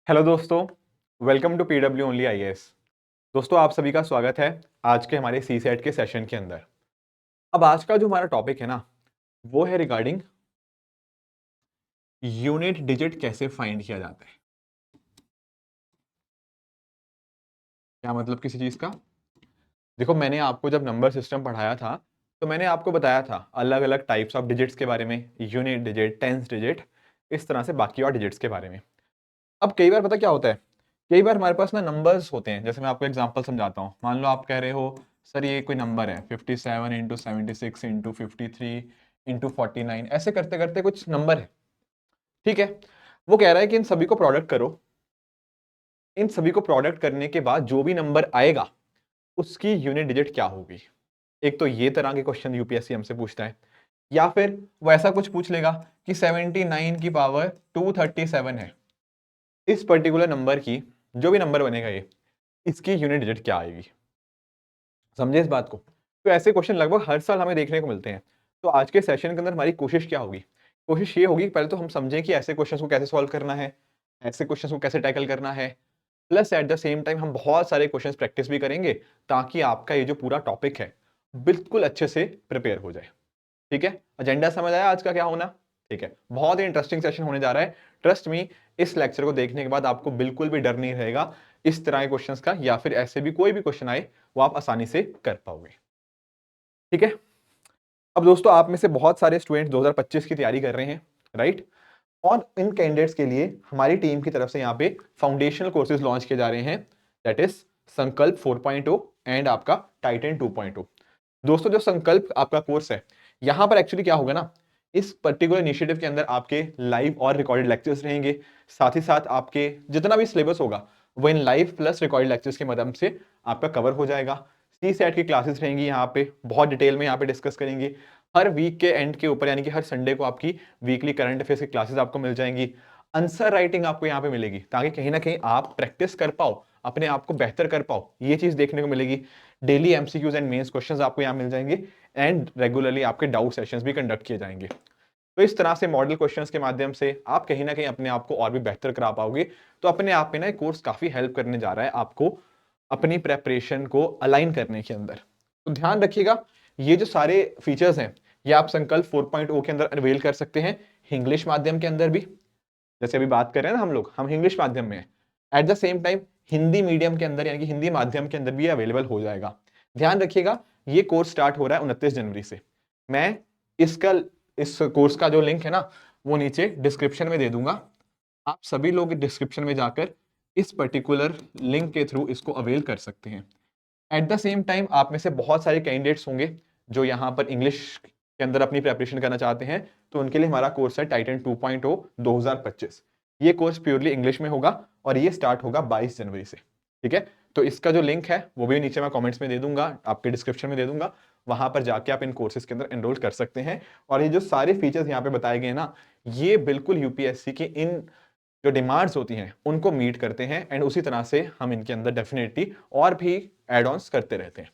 Hello दोस्तों, welcome to PW only IAS. दोस्तों, आप सभी का स्वागत है आज के हमारे सी सेट के सेशन के अंदर। अब आज का जो हमारा टॉपिक है ना, वो है रिगार्डिंग यूनिट डिजिट कैसे फाइंड किया जाता है। क्या मतलब किसी चीज का? देखो, मैंने आपको जब नंबर सिस्टम पढ़ाया था तो मैंने आपको बताया था अलग अलग टाइप्स ऑफ डिजिट्स के बारे में, यूनिट डिजिट, टेंस डिजिट, इस तरह से बाकी और डिजिट्स के बारे में। अब कई बार पता क्या होता है, कई बार हमारे पास ना नंबर्स होते हैं। जैसे मैं आपको एग्जांपल समझाता हूँ। मान लो आप कह रहे हो सर ये कोई नंबर है 57 इंटू 76 इंटू 53 इंटू 49, ऐसे करते करते कुछ नंबर है। ठीक है, वो कह रहा है कि इन सभी को प्रोडक्ट करो। इन सभी को प्रोडक्ट करने के बाद जो भी नंबर आएगा उसकी यूनिट डिजिट क्या होगी। एक तो ये तरह के क्वेश्चन यूपीएससी हमसे पूछता है, या फिर वो ऐसा कुछ पूछ लेगा कि 79 की पावर 237 है। इस पर्टिकुलर नंबर की, जो भी नंबर बनेगा ये, इसकी यूनिट डिजिट क्या आएगी। समझे इस बात को? तो ऐसे क्वेश्चन लगभग हर साल हमें देखने को मिलते हैं। तो आज के सेशन के अंदर हमारी कोशिश क्या होगी? कोशिश ये होगी कि पहले तो हम समझें कि ऐसे क्वेश्चंस को कैसे सॉल्व करना है, ऐसे क्वेश्चंस को कैसे टैकल करना है। Plus at the same time हम बहुत सारे क्वेश्चंस प्रैक्टिस भी करेंगे, ताकि आपका ये जो पूरा टॉपिक है बिल्कुल अच्छे से प्रिपेयर हो जाए। ठीक है, एजेंडा समझ आया आज का क्या होना? ठीक है, बहुत ही इंटरेस्टिंग सेशन होने जा रहा है। ट्रस्ट मी, इस लेक्चर को देखने के बाद आपको बिल्कुल भी डर नहीं रहेगा इस तरह के क्वेश्चंस का, या फिर ऐसे भी कोई भी क्वेश्चन आए वो आप आसानी से कर पाओगे। ठीक है, अब दोस्तों, आप में से बहुत सारे स्टूडेंट 2025 की तैयारी कर रहे हैं, राइट? और इन कैंडिडेट्स के लिए हमारी टीम की तरफ से यहाँ पे फाउंडेशनल कोर्सेज लॉन्च किए जा रहे हैं, दैट इज संकल्प 4.0 एंड आपका टाइटन 2.0। दोस्तों, जो संकल्प आपका कोर्स है, यहां पर एक्चुअली क्या होगा ना, इस पर्टिकुलर इनिशिएटिव के अंदर आपके लाइव और रिकॉर्डेड लेक्चर्स रहेंगे। साथ ही साथ आपके जितना भी सिलेबस होगा वो इन लाइव प्लस रिकॉर्डेड लेक्चर्स के माध्यम से आपका कवर हो जाएगा। सी सेट की क्लासेस रहेंगी, यहाँ पे बहुत डिटेल में यहाँ पे डिस्कस करेंगे। हर वीक के एंड के ऊपर, यानी कि हर संडे को आपकी वीकली करंट अफेयर्स की क्लासेस आपको मिल जाएंगी। आंसर राइटिंग आपको यहाँ पे मिलेगी, ताकि कहीं ना कहीं आप प्रैक्टिस कर पाओ, अपने आप को बेहतर कर पाओ, ये चीज देखने को मिलेगी। Daily MCQs and mains questions आपको यहाँ मिल जाएंगे, एंड रेगुलरली आपके डाउट सेशंस भी कंडक्ट किए जाएंगे। तो इस तरह से मॉडल क्वेश्चंस के माध्यम से आप कहीं ना कहीं अपने आप को और भी बेहतर करा पाओगे। तो अपने आप में ना कोर्स काफी हेल्प करने जा रहा है आपको अपनी प्रेपरेशन को अलाइन करने के अंदर। तो ध्यान रखिएगा, ये जो सारे फीचर्स हैं ये आप संकल्प 4.0 के अंदर अवेल कर सकते हैं, इंग्लिश माध्यम के अंदर भी। जैसे अभी बात कर रहे हैं ना हम इंग्लिश माध्यम में हैं। At the same time Hindi medium के अंदर, यानी कि हिंदी माध्यम के अंदर भी अवेलेबल हो जाएगा। ध्यान रखिएगा, ये कोर्स स्टार्ट हो रहा है 29 जनवरी से। मैं इसका इस कोर्स का जो लिंक है ना, वो नीचे डिस्क्रिप्शन में दे दूंगा। आप सभी लोग डिस्क्रिप्शन में जाकर इस पर्टिकुलर लिंक के थ्रू इसको अवेल कर सकते हैं। एट द सेम टाइम आप में से बहुत सारे कैंडिडेट्स होंगे जो यहाँ पर इंग्लिश के अंदर अपनी प्रेपरेशन करना चाहते हैं, तो उनके लिए हमारा कोर्स है टाइटन 2.0 2025। ये कोर्स प्योरली इंग्लिश में होगा और ये स्टार्ट होगा 22 जनवरी से। ठीक है, तो इसका जो लिंक है वो भी नीचे मैं कमेंट्स में दे दूंगा, आपके डिस्क्रिप्शन में दे दूंगा। वहां पर जाके आप इन कोर्सेज के अंदर एनरोल कर सकते हैं। और ये जो सारे फीचर्स यहाँ पे बताए गए ना, ये बिल्कुल यूपीएससी के इन जो डिमांड्स होती हैं उनको मीट करते हैं, एंड उसी तरह से हम इनके अंदर डेफिनेटली और भी एड ऑन्स करते रहते हैं,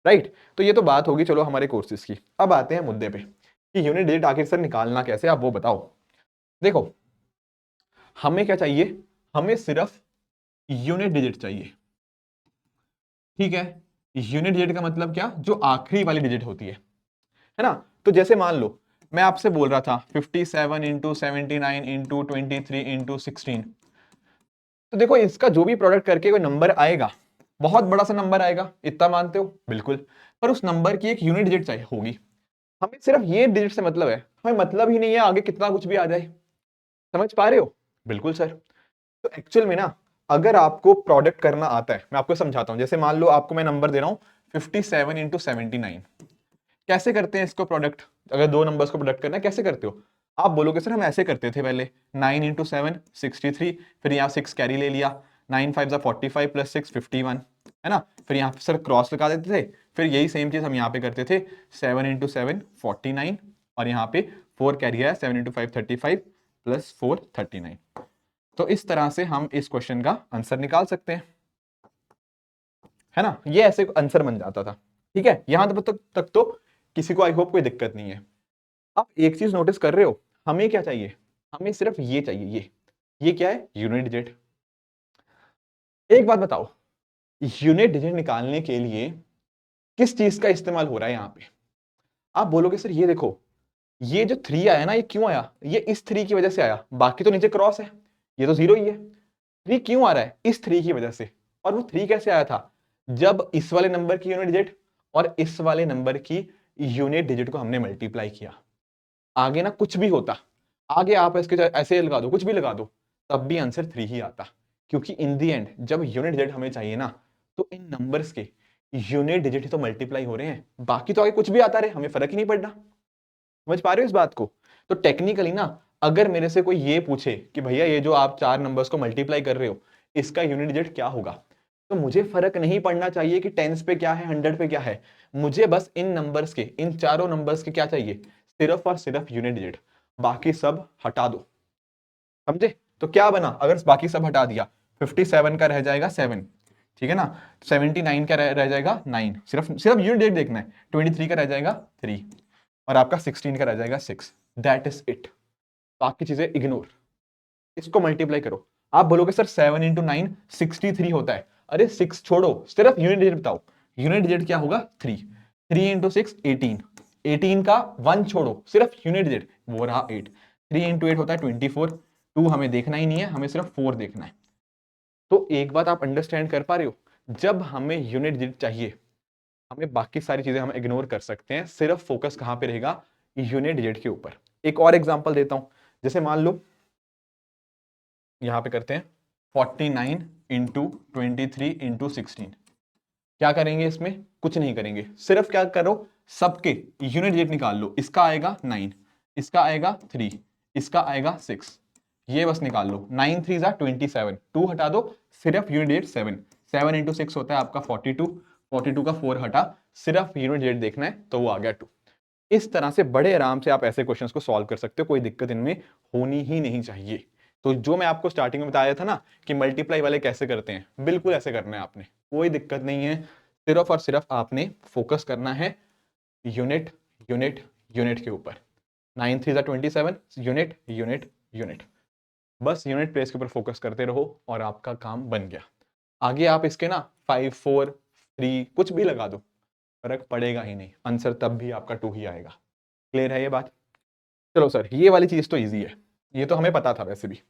राइट? तो ये तो बात होगी चलो हमारे कोर्सेज की। अब आते हैं मुद्दे पे कि यूनिट डिजिट आखिर सर निकालना कैसे, आप वो बताओ। देखो, हमें क्या चाहिए? हमें सिर्फ यूनिट डिजिट चाहिए। ठीक है, यूनिट डिजिट का मतलब क्या? जो आखिरी वाली डिजिट होती है ना? तो जैसे मान लो मैं आपसे बोल रहा था 57 इंटू 79 इंटू 23 इंटू 16। तो देखो, इसका जो भी प्रोडक्ट करके कोई नंबर आएगा, बहुत बड़ा सा नंबर आएगा, इतना मानते हो? बिल्कुल। पर उस नंबर की एक यूनिट डिजिट चाहिए होगी। हमें सिर्फ ये डिजिट से मतलब है, हमें मतलब ही नहीं है आगे कितना कुछ भी आ जाए। समझ पा रहे हो? बिल्कुल सर। तो एक्चुअल में ना, अगर आपको प्रोडक्ट करना आता है, मैं आपको समझाता हूं। जैसे मान लो आपको मैं नंबर दे रहा हूं 57 इंटू 79। कैसे करते हैं इसको प्रोडक्ट? अगर दो नंबर्स को प्रोडक्ट करना है, कैसे करते हो? आप बोलोगे सर हम ऐसे करते थे पहले, 9 इंटू 7 63, फिर यहाँ 6 कैरी ले लिया, 9 5 45 प्लस 6 51, है ना? फिर यहाँ पे सर क्रॉस लगा देते थे। फिर यही सेम चीज हम यहाँ पे करते थे, 7 इंटू 7 49, और यहाँ पे 4 कैरी है, 7 इंटू 5 35 प्लस 4 39। तो इस तरह से हम इस क्वेश्चन का आंसर निकाल सकते हैं, है ना? ये ऐसे आंसर बन जाता था। ठीक है, यहां तक तो किसी को आई होप कोई दिक्कत नहीं है। आप एक चीज नोटिस कर रहे हो, हमें क्या चाहिए? हमें सिर्फ ये चाहिए, ये क्या है? Unit digit. एक बात बताओ, यूनिट डिजिट निकालने के लिए किस चीज का इस्तेमाल हो रहा है यहां पे? आप बोलोगे सर ये देखो, ये जो 3 आया ना, ये क्यों आया? ये इस 3 की वजह से आया, बाकी तो नीचे क्रॉस है, ये तो 0 ही है। 3 क्यों आ रहा है? इस 3 की वजह से। और वो 3 कैसे आया था? जब इस वाले नंबर की यूनिट डिजिट और इस वाले नंबर की यूनिट डिजिट को हमने मल्टीप्लाई किया। आगे ना कुछ भी होता, आगे आप इसके ऐसे लगा दो, कुछ भी लगा दो, तब भी आंसर 3 ही आता। क्योंकि इन दी एंड जब यूनिट डिजिट हमें चाहिए ना, तो इन नंबर्स के यूनिट डिजिट ही तो मल्टीप्लाई हो रहे हैं, बाकी तो आगे कुछ भी आता रहे, हमें फर्क ही नहीं पड़ना। समझ पा रहे हो इस बात को? तो टेक्निकली ना, अगर मेरे से कोई ये पूछे कि भैया ये जो आप 4 नंबर्स को मल्टीप्लाई कर रहे हो, इसका यूनिट डिजिट क्या होगा, तो मुझे फर्क नहीं पड़ना चाहिए कि टेंस पे क्या है, 100 पे क्या है। मुझे बस इन नंबर्स के, इन चारों नंबर्स के क्या चाहिए? सिर्फ और सिर्फ यूनिट डिजिट, बाकी सब हटा दो। समझे? तो क्या बना अगर बाकी सब हटा दिया? 57 का रह जाएगा 7, ठीक है ना? 79 का रह जाएगा 9, सिर्फ सिर्फ यूनिट डिजिट देखना है। 23 का रह जाएगा 3, और आपका 16 का रह जाएगा 6। दैट इज इट, बाकी चीजें इग्नोर। इसको मल्टीप्लाई करो। आप बोलोगे सर 7 इंटू 9 63 होता है। अरे 6 छोड़ो, सिर्फ यूनिट डिजिट बताओ। यूनिट डिजिट क्या होगा? 3। 3 इंटू 6 18। 18 का 1 छोड़ो, सिर्फ यूनिट डिजिट, वो रहा 8। 3 इंटू 8 होता है 24। 2 हमें देखना ही नहीं है, हमें सिर्फ 4 देखना है। तो एक बात आप अंडरस्टैंड कर पा रहे हो, जब हमें यूनिट डिजिट चाहिए, हमें बाकी सारी चीजें हम इग्नोर कर सकते हैं, सिर्फ फोकस कहां पे रहेगा? यूनिट डिजिट के ऊपर। एक और एग्जांपल देता हूं, जैसे मान लो यहां पे करते हैं 49 इंटू 23 इंटू 16। क्या करेंगे इसमें? कुछ नहीं करेंगे, सिर्फ क्या करो, सबके यूनिट डिजिट निकाल लो। इसका आएगा 9, इसका आएगा 3, इसका आएगा 6, ये बस निकाल लो। 9 3 जा 27, 2 हटा दो, सिर्फ यूनिट डिजिट 7। 7 इंटू 6 होता है आपका 42। 42 का 4 हटा, सिर्फ यूनिट डिजिट देखना है, तो वो आ गया 2। इस तरह से बड़े आराम से आप ऐसे क्वेश्चंस को सॉल्व कर सकते हो, कोई दिक्कत इनमें होनी ही नहीं चाहिए। तो जो मैं आपको स्टार्टिंग में बताया था ना कि मल्टीप्लाई वाले कैसे करते हैं, बिल्कुल ऐसे करना है आपने, कोई दिक्कत नहीं है। सिर्फ और सिर्फ आपने फोकस करना है यूनिट यूनिट यूनिट के ऊपर। 9 3 27, यूनिट यूनिट यूनिट, बस यूनिट प्लेस के ऊपर फोकस करते रहो और आपका काम बन गया। आगे आप इसके ना 5 4 3 कुछ भी लगा दो, फर्क पड़ेगा ही नहीं, आंसर तब भी आपका 2 ही आएगा। क्लियर है ये बात? चलो सर, ये वाली चीज तो इजी है, ये तो हमें पता था वैसे भी।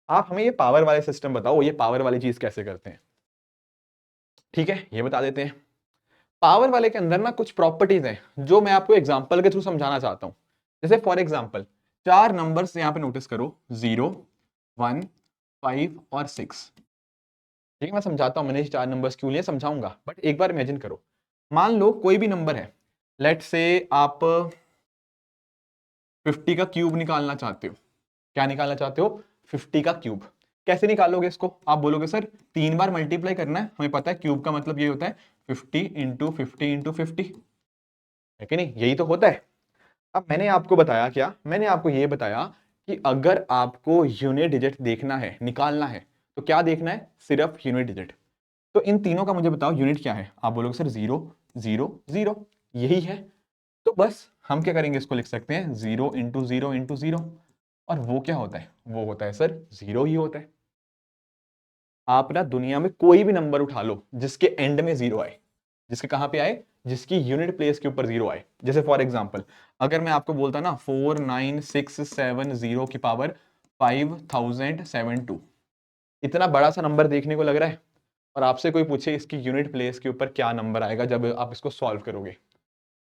आप हमें ये पावर वाले सिस्टम बताओ, ये पावर वाली चीज कैसे करते हैं? ठीक है, ये बता देते हैं। पावर वाले के अंदर ना कुछ प्रॉपर्टीज हैं जो मैं आपको एग्जांपल के थ्रू समझाना चाहता हूं। जैसे फॉर एग्जांपल, 4 नंबर्स यहां पे नोटिस करो, 0 1 5 और 6। ठीक है, मैं समझाता हूं, मैंने 4 नंबर्स क्यों लिए समझाऊंगा, बट एक बार इमेजिन करो। मान लो कोई भी नंबर है, लेट से आप 50 का क्यूब निकालना चाहते हो। क्या निकालना चाहते हो? 50 का क्यूब। कैसे निकालोगे इसको? आप बोलोगे सर 3 बार मल्टीप्लाई करना है, हमें पता है क्यूब का मतलब ये होता है 50 इंटू 50 इंटू 50, है कि नहीं? यही तो होता है। अब मैंने आपको बताया क्या? मैंने आपको ये बताया कि अगर आपको यूनिट डिजिट देखना है, निकालना है, तो क्या देखना है? सिर्फ यूनिट डिजिट। तो इन तीनों का मुझे बताओ यूनिट क्या है? आप बोलोगे सर 0 0 0, यही है। तो बस हम क्या करेंगे, इसको लिख सकते हैं 0 इंटू 0 इंटू 0। और वो क्या होता है? वो होता है सर 0 ही होता है। आप ना दुनिया में कोई भी नंबर उठा लो जिसके एंड में 0 आए, जिसके कहां पे आए, जिसकी यूनिट प्लेस के ऊपर 0 आए। जैसे फॉर एग्जांपल, अगर मैं आपको बोलता ना 49670 की पावर 5072, इतना बड़ा सा नंबर देखने को लग रहा है, और आपसे कोई पूछे इसकी यूनिट प्लेस के ऊपर क्या नंबर आएगा जब आप इसको सॉल्व करोगे,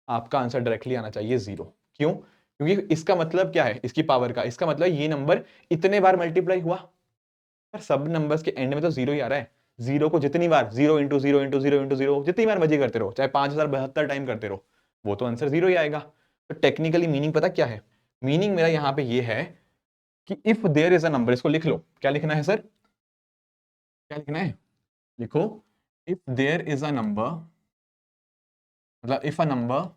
आपका आंसर डायरेक्टली आना चाहिए 0। क्यों? क्योंकि इसका मतलब क्या है, इसकी पावर का, इसका मतलब ये नंबर इतने बार मल्टीप्लाई हुआ। पर सब नंबर्स के एंड में तो 0 ही आ रहा है। 0 को जितनी बार 0 इंटू 0 इंटू 0 इंटू 0 जितनी बार मर्जी करते रहो, चाहे 5072 टाइम करते रहो, वो तो आंसर 0 ही आएगा। तो टेक्निकली मीनिंग पता क्या है? मीनिंग मेरा यहां पे ये है कि if there is a number, इसको लिख लो। क्या लिखना है सर? क्या लिखना है? लिखो, if there is a number, मतलब if a number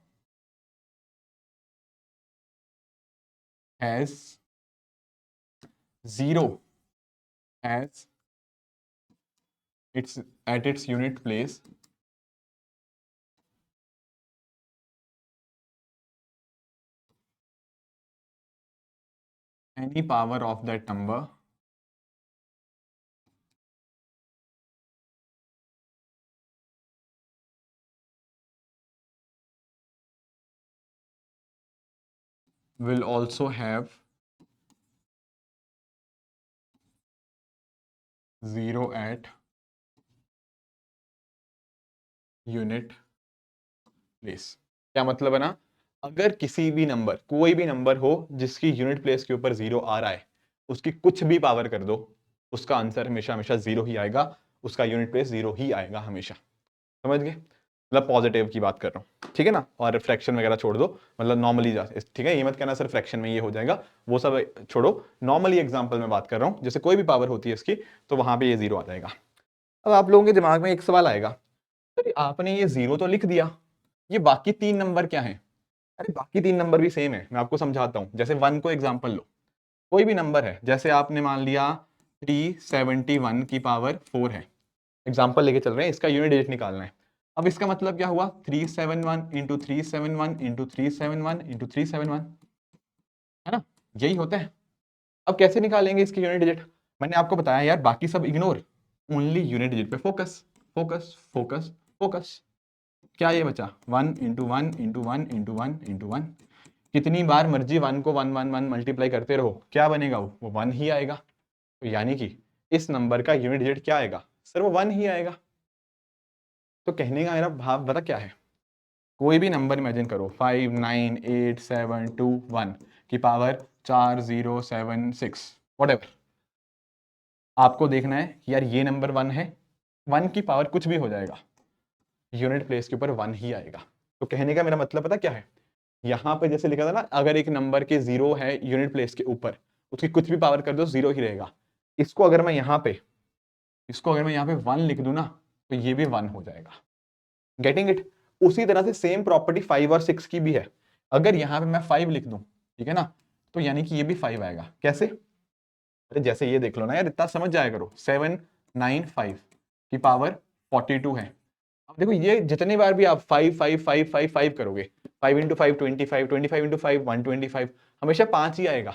has 0 as its at its unit place, any power of that number will also have 0 at unit place. क्या मतलब है ना, अगर किसी भी नंबर, कोई भी नंबर हो जिसकी यूनिट प्लेस के ऊपर 0 आ रहा है, उसकी कुछ भी पावर कर दो, उसका आंसर हमेशा हमेशा 0 ही आएगा, उसका यूनिट प्लेस 0 ही आएगा हमेशा। समझ गए? मतलब पॉजिटिव की बात कर रहा हूँ, ठीक है ना। और फ्रैक्शन वगैरह छोड़ दो, मतलब नॉर्मली जा, ठीक है, ये मत कहना सर फ्रैक्शन में ये हो जाएगा, वो सब छोड़ो, नॉर्मली एग्जांपल में बात कर रहा हूँ, जैसे कोई भी पावर होती है इसकी, तो वहां पे ये 0 आ जाएगा। अब आप लोगों के दिमाग में एक सवाल आएगा, सर आपने ये 0 तो लिख दिया, ये बाकी 3 नंबर क्या है? अरे बाकी 3 नंबर भी सेम है, मैं आपको समझाता हूँ। जैसे 1 को एग्जांपल लो, कोई भी नंबर है, जैसे आपने मान लिया 371 की पावर 4 है, एग्जाम्पल लेके चल रहे हैं, इसका यूनिट डिजिट निकालना है। अब इसका मतलब क्या हुआ, 371 इंटू 371 इंटू 371 इंटू 371, है ना, यही होता है। अब कैसे निकालेंगे इसकी यूनिट डिजिट? मैंने आपको बताया यार, बाकी सब इग्नोर, ओनली यूनिट डिजिट पे फोकस, फोकस फोकस फोकस। क्या ये बचा, 1 इंटू 1 इंटू 1 इंटू 1 इंटू 1, कितनी बार मर्जी 1 को 1 1 1 मल्टीप्लाई करते रहो, क्या बनेगा, वो 1 ही आएगा। तो यानी कि इस नंबर का यूनिट डिजिट क्या आएगा, सर वो 1 ही आएगा। तो कहने का मेरा भाव बता क्या है, कोई भी नंबर इमेजिन करो, 5 9 8 7 2 1 की पावर 4 0 7 6 व्हाटएवर, आपको देखना है कि यार ये नंबर 1 है, 1 की पावर कुछ भी हो जाएगा, यूनिट प्लेस के ऊपर 1 ही आएगा। तो कहने का मेरा मतलब पता क्या है, यहां पे जैसे लिखा था ना, अगर एक नंबर के 0 है यूनिट प्लेस के ऊपर, उसकी कुछ भी पावर कर दो 0 ही रहेगा। इसको अगर मैं यहाँ पे, इसको अगर मैं यहाँ पे 1 लिख दूं ना, तो ये भी 1 हो जाएगा। Getting it? उसी तरह से सेम प्रॉपर्टी 5 और 6 की भी है। अगर यहाँ पे मैं 5 लिख दूं, ठीक है ना, तो यानी कि ये भी 5 आएगा। कैसे? अरे जैसे ये देख लो ना यार, इतना समझ जाया करो, 7 9 5 की पावर 42 है। अब देखो ये जितनी बार भी आप 5 5 5 5 5 करोगे, 5 इंटू 5 25, 25 इंटू 5 125, हमेशा 5 ही आएगा।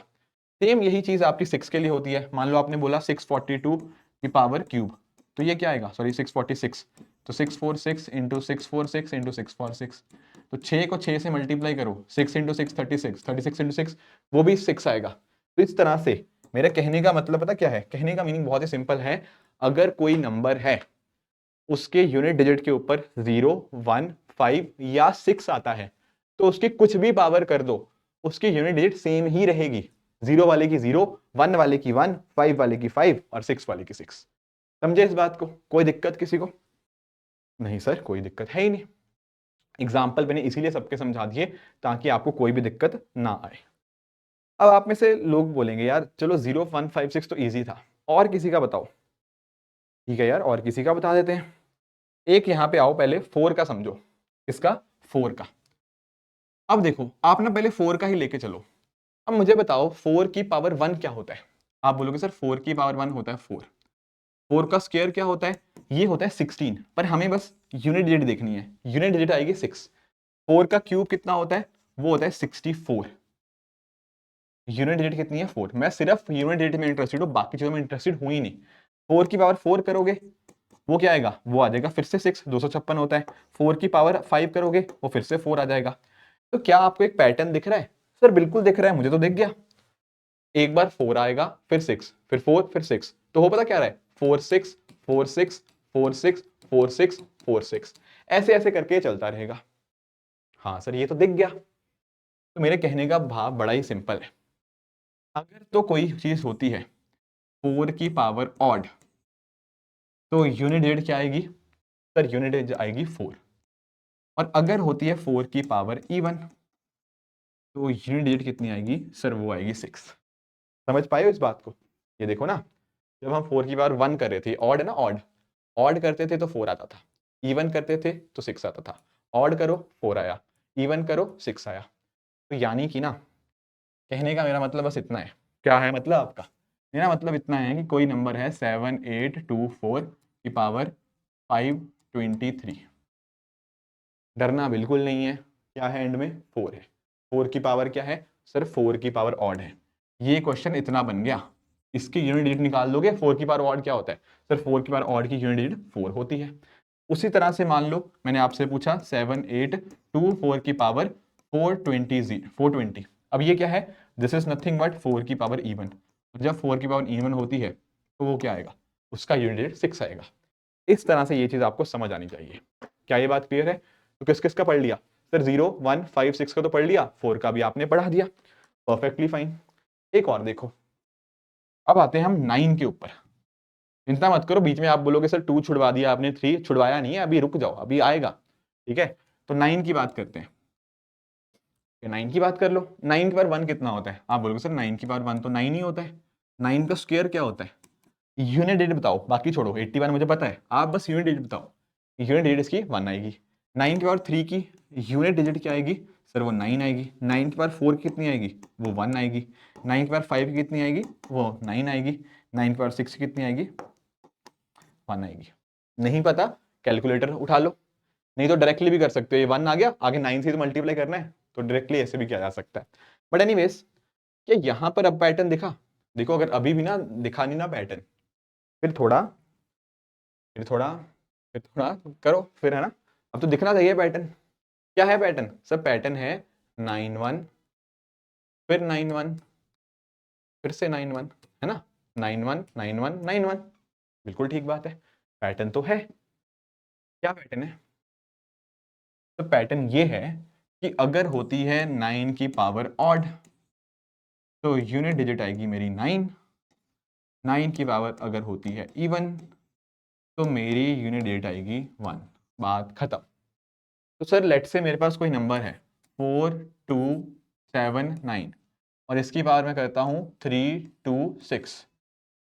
सेम यही चीज आपकी 6 के लिए होती है। मान लो आपने बोला 642 की पावर क्यूब, तो ये क्या आएगा, सॉरी 646, तो 646 इंटू 646 इंटू 646, तो 6 को 6 से मल्टीप्लाई करो, 6 इंटू 6 36, 36 इंटू 6 वो भी 6 आएगा। तो इस तरह से मेरे कहने का मतलब पता क्या है, कहने का मीनिंग बहुत ही सिंपल है, अगर कोई नंबर है उसके यूनिट डिजिट के ऊपर 0 1 5 या 6 आता है, तो उसकी कुछ भी पावर कर दो, उसकी यूनिट डिजिट सेम ही रहेगी। 0 वाले की 0, 1 वाले की 1, 5 वाले की 5 और 6 वाले की 6। समझे इस बात को? कोई दिक्कत किसी को? नहीं सर कोई दिक्कत है ही नहीं। एग्जाम्पल मैंने इसीलिए सबके समझा दिए ताकि आपको कोई भी दिक्कत ना आए। अब आप में से लोग बोलेंगे यार चलो 0 1 5 6 तो इजी था, और किसी का बताओ। ठीक है यार, और किसी का बता देते हैं। एक यहां पे आओ, पहले 4 का समझो। इसका 4 का, अब देखो आप ना पहले 4 का ही लेके चलो। अब मुझे बताओ 4 की पावर 1 क्या होता है? आप बोलोगे सर 4 की पावर 1 होता है 4। 4 का स्क्वायर क्या होता है? ये होता है 16, पर हमें बस यूनिट डिजिट देखनी है, यूनिट डिजिट आएगी 6। 4 का क्यूब कितना होता है? वो होता है 64। यूनिट डिजिट कितनी है? 4। मैं सिर्फ यूनिट डिजिट में इंटरेस्टेड हूँ, बाकी चीजों में इंटरेस्टेड हूं ही नहीं। 4 की पावर 4 करोगे, वो क्या आएगा? वो आ जाएगा फिर से 6, 256 होता है। 4 की पावर 5 करोगे, वो फिर से 4 आ जाएगा। तो क्या आपको एक पैटर्न दिख रहा है? सर बिल्कुल दिख रहा है, मुझे तो दिख गया। एक बार 4 आएगा, फिर 6, फिर 4, फिर 6, तो हो पता क्या रहा है? 4 6 4 6 4 6 4 6 4 6, ऐसे ऐसे करके चलता रहेगा। हाँ सर ये तो दिख गया। तो मेरे कहने का भाव बड़ा ही सिंपल है, अगर तो कोई चीज होती है 4 की पावर ऑड, तो यूनिट डिजिट क्या आएगी? सर यूनिट डिजिट आएगी 4। और अगर होती है 4 की पावर इवन, तो यूनिट डिजिट कितनी आएगी? सर वो आएगी 6। समझ पाए हो इस बात को? ये देखो ना, जब हम 4 की पावर 1 कर रहे थे, ऑड है ना, ऑड, ऑड करते थे तो 4 आता था, इवन करते थे तो 6 आता था। ऑड करो 4 आया, इवन करो 6 आया। तो यानी कि ना, कहने का मेरा मतलब बस इतना है। क्या है मतलब आपका? मेरा मतलब इतना है कि कोई नंबर है 7824 की पावर 523, डरना बिल्कुल नहीं है। क्या है एंड में? 4 है। 4 की पावर क्या है? सर 4 की पावर ऑड है। ये क्वेश्चन इतना बन गया, इसकी यूनिट डिजिट निकाल लोगे। 4 की पावर ऑड क्या होता है? सर 4 की पावर ऑड की यूनिट डिजिट 4 होती है। उसी तरह से मान लो मैंने आपसे पूछा 7824 की पावर 420, अब ये क्या है, दिस इज नथिंग बट 4 की पावर इवन। जब 4 की पावर इवन होती है तो वो क्या आएगा, उसका यूनिट डिजिट 6 आएगा। इस तरह से ये चीज आपको समझ आनी चाहिए। क्या ये बात क्लियर है? तो किस किस का पढ़ लिया सर? 0 1 5 6 का तो पढ़ लिया, 4 का भी आपने पढ़ा दिया, परफेक्टली फाइन। एक और देखो, अब आते हैं हम 9 के ऊपर। चिंता मत करो, बीच में आप बोलोगे सर 2 छुड़वा दिया आपने, 3 छुड़वाया नहीं है, अभी रुक जाओ, अभी आएगा। ठीक है, तो 9 की बात करते हैं। 9 की बात कर लो। 9 के पावर 1 कितना होता है? आप बोलोगे सर 9 की पावर 1 तो 9 ही होता है। 9 का स्क्वायर क्या होता है? यूनिट डिजिट बताओ, बाकी छोड़ो, 81 मुझे पता है, आप बस यूनिट डिजिट बताओ। यूनिट डिजिट इसकी 1 आएगी। 9 की पावर 3 की यूनिट डिजिट क्या आएगी सर? वो 9 आएगी। 9 की पावर 4 की कितनी आएगी? वो 1 आएगी। 9 की पावर 5 की कितनी आएगी? वो 9 आएगी। 9 की पावर 6 की कितनी आएगी? 1 आएगी। नहीं पता, कैलकुलेटर उठा लो, नहीं तो डायरेक्टली भी कर सकते हो। ये 1 आ गया, आगे 9 से तो मल्टीप्लाई करना है, तो डायरेक्टली ऐसे भी किया जा सकता है। बट एनीवेज, क्या यहाँ पर अब पैटर्न दिखा? देखो, अगर अभी भी ना दिखा नहीं ना पैटर्न, फिर थोड़ा फिर थोड़ा फिर थोड़ा करो, फिर है ना, अब तो दिखना चाहिए पैटर्न। क्या है पैटर्न? सब पैटर्न है 9 1, फिर 9 1, फिर से 9 1, है ना, 9 1 9 1 9 1। बिल्कुल ठीक बात है, पैटर्न तो है। क्या पैटर्न है? तो पैटर्न ये है कि अगर होती है 9 की पावर ऑड तो यूनिट डिजिट आएगी मेरी 9। 9 की पावर अगर होती है इवन तो मेरी यूनिट डिजिट आएगी 1। बात खत्म। तो सर लेट से मेरे पास कोई नंबर है 4 2 7 9 और इसकी पावर मैं करता हूँ 3 2 6।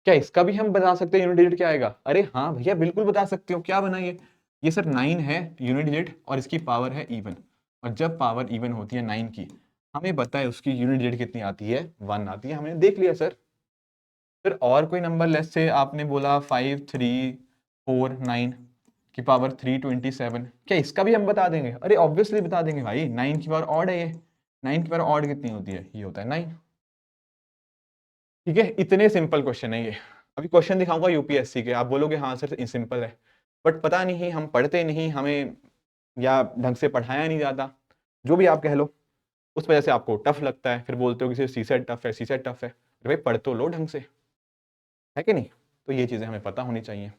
क्या इसका भी हम बता सकते हैं यूनिट डिजिट क्या आएगा? अरे हाँ भैया, बिल्कुल बता सकते हो। क्या बना ये सर 9 है यूनिट डिजिट और इसकी पावर है इवन। और जब पावर इवन होती है 9 की, हमें पता है उसकी यूनिट डिजिट कितनी आती है? 1 आती है, हमने देख लिया सर। फिर और कोई नंबर, लेट्स से आपने बोला 5 3 4 9 की पावर 327, क्या इसका भी हम बता देंगे? अरे ऑब्वियसली बता देंगे भाई, 9 की पावर ऑड है ये। 9 की पावर ऑड कितनी होती है? ये होता है 9। ठीक है, इतने सिंपल क्वेश्चन है ये। अभी क्वेश्चन दिखाऊंगा यूपीएससी के, आप बोलोगे हाँ सर सिंपल है, बट पता नहीं, हम पढ़ते नहीं, हमें या ढंग से पढ़ाया नहीं जाता, जो भी आप कह लो, उस वजह से आपको टफ लगता है। फिर बोलते हो कि सी सेट टफ है, सी सेट टफ है। अरे भाई पढ़ तो लो ढंग से, है कि नहीं? तो ये चीज़ें हमें पता होनी चाहिए।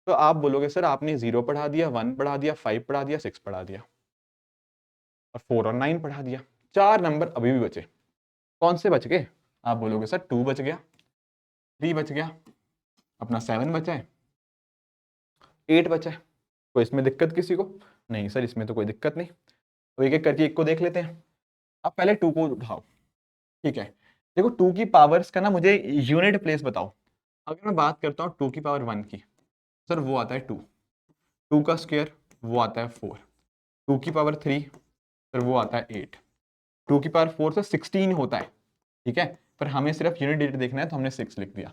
तो आप बोलोगे सर आपने 0 पढ़ा दिया, 1 पढ़ा दिया, 5 पढ़ा दिया, 6 पढ़ा दिया और 4 और 9 पढ़ा दिया, 4 नंबर अभी भी बचे। कौन से बच गए? आप बोलोगे सर 2 बच गया, 3 बच गया, अपना 7 बचा है, 8 बचा है। तो इसमें दिक्कत किसी को? नहीं सर, इसमें तो कोई दिक्कत नहीं। तो एक एक करके एक को देख लेते हैं। अब पहले 2 को उठाओ। ठीक है, देखो 2 की पावर्स का ना मुझे यूनिट प्लेस बताओ। अगर मैं बात करता हूँ 2 की पावर 1 की, सर वो आता है 2। 2 का स्क्वायर वो आता है 4। 2 की पावर 3 सर वो आता है 8। 2 की पावर 4 से 16 होता है। ठीक है, पर हमें सिर्फ यूनिट डिजिट देखना है तो हमने 6 लिख दिया।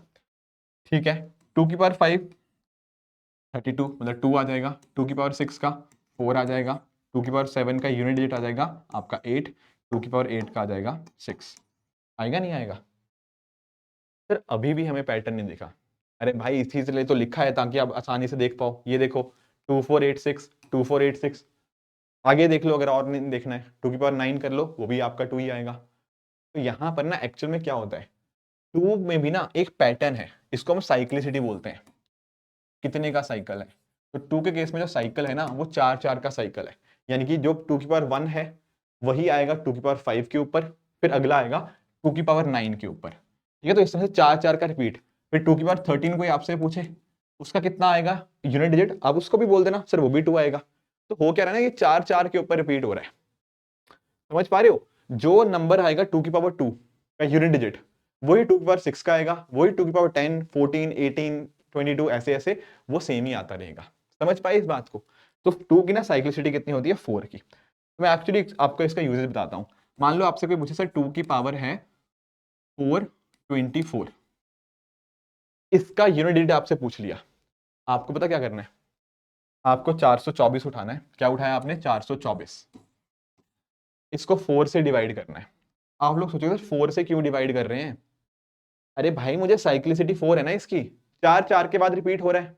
ठीक है, 2 की पावर 5 32, मतलब 2 आ जाएगा। 2 की पावर 6 का 4 आ जाएगा। 2 की पावर 7 का यूनिट डिजिट आ जाएगा आपका 8। 2 की पावर 8 का आ जाएगा 6। आएगा नहीं आएगा? सर अभी भी हमें पैटर्न नहीं दिखा। अरे भाई इसी से लिए तो लिखा है ताकि आप आसानी से देख पाओ। ये देखो 2486 2486। आगे देख लो अगर और नहीं देखना है, 2 की पावर 9 कर लो, वो भी आपका 2 ही आएगा। तो यहाँ पर ना एक्चुअल में क्या होता है, 2 में भी ना एक पैटर्न है, इसको हम साइक्लिसिटी बोलते हैं। कितने का साइकिल है? तो 2 के केस में जो साइकिल है ना वो 4 4 का साइकिल है। यानी कि जो 2 की पावर 1 है वही आएगा 2 की पावर 5 के ऊपर, फिर अगला आएगा 2 की पावर 9 के ऊपर। ठीक है, तो इस तरह से 4 4 का रिपीट। फिर 2 की पावर 13 कोई आपसे पूछे उसका कितना आएगा यूनिट डिजिट, आप उसको भी बोल देना सर वो भी 2 आएगा। तो हो क्या रहा है ना, ये 4 4 के ऊपर रिपीट हो रहा है। समझ पा रहे हो? जो नंबर आएगा 2 की पावर 2 का यूनिट डिजिट, वही 2 की पावर 6 का आएगा, वही 2 की पावर 10 14 18 22 ऐसे ऐसे वो सेम ही आता रहेगा। समझ पाए इस बात को? तो 2 की ना साइक्लिसिटी कितनी होती है 4 की। तो मैं एक्चुअली आपको इसका यूजेज बताता हूँ। मान लो आपसे कोई पूछे सर 2 की पावर है 424, इसका यूनिट डिजिट आपसे पूछ लिया, आपको पता क्या करना है? आपको 424 उठाना है। क्या उठाया आपने? 424। इसको 4 से डिवाइड करना है। आप लोग सोचोगे 4 से क्यों डिवाइड कर रहे हैं? अरे भाई मुझे साइक्लिसिटी 4 है ना इसकी, 4 4 के बाद रिपीट हो रहा है,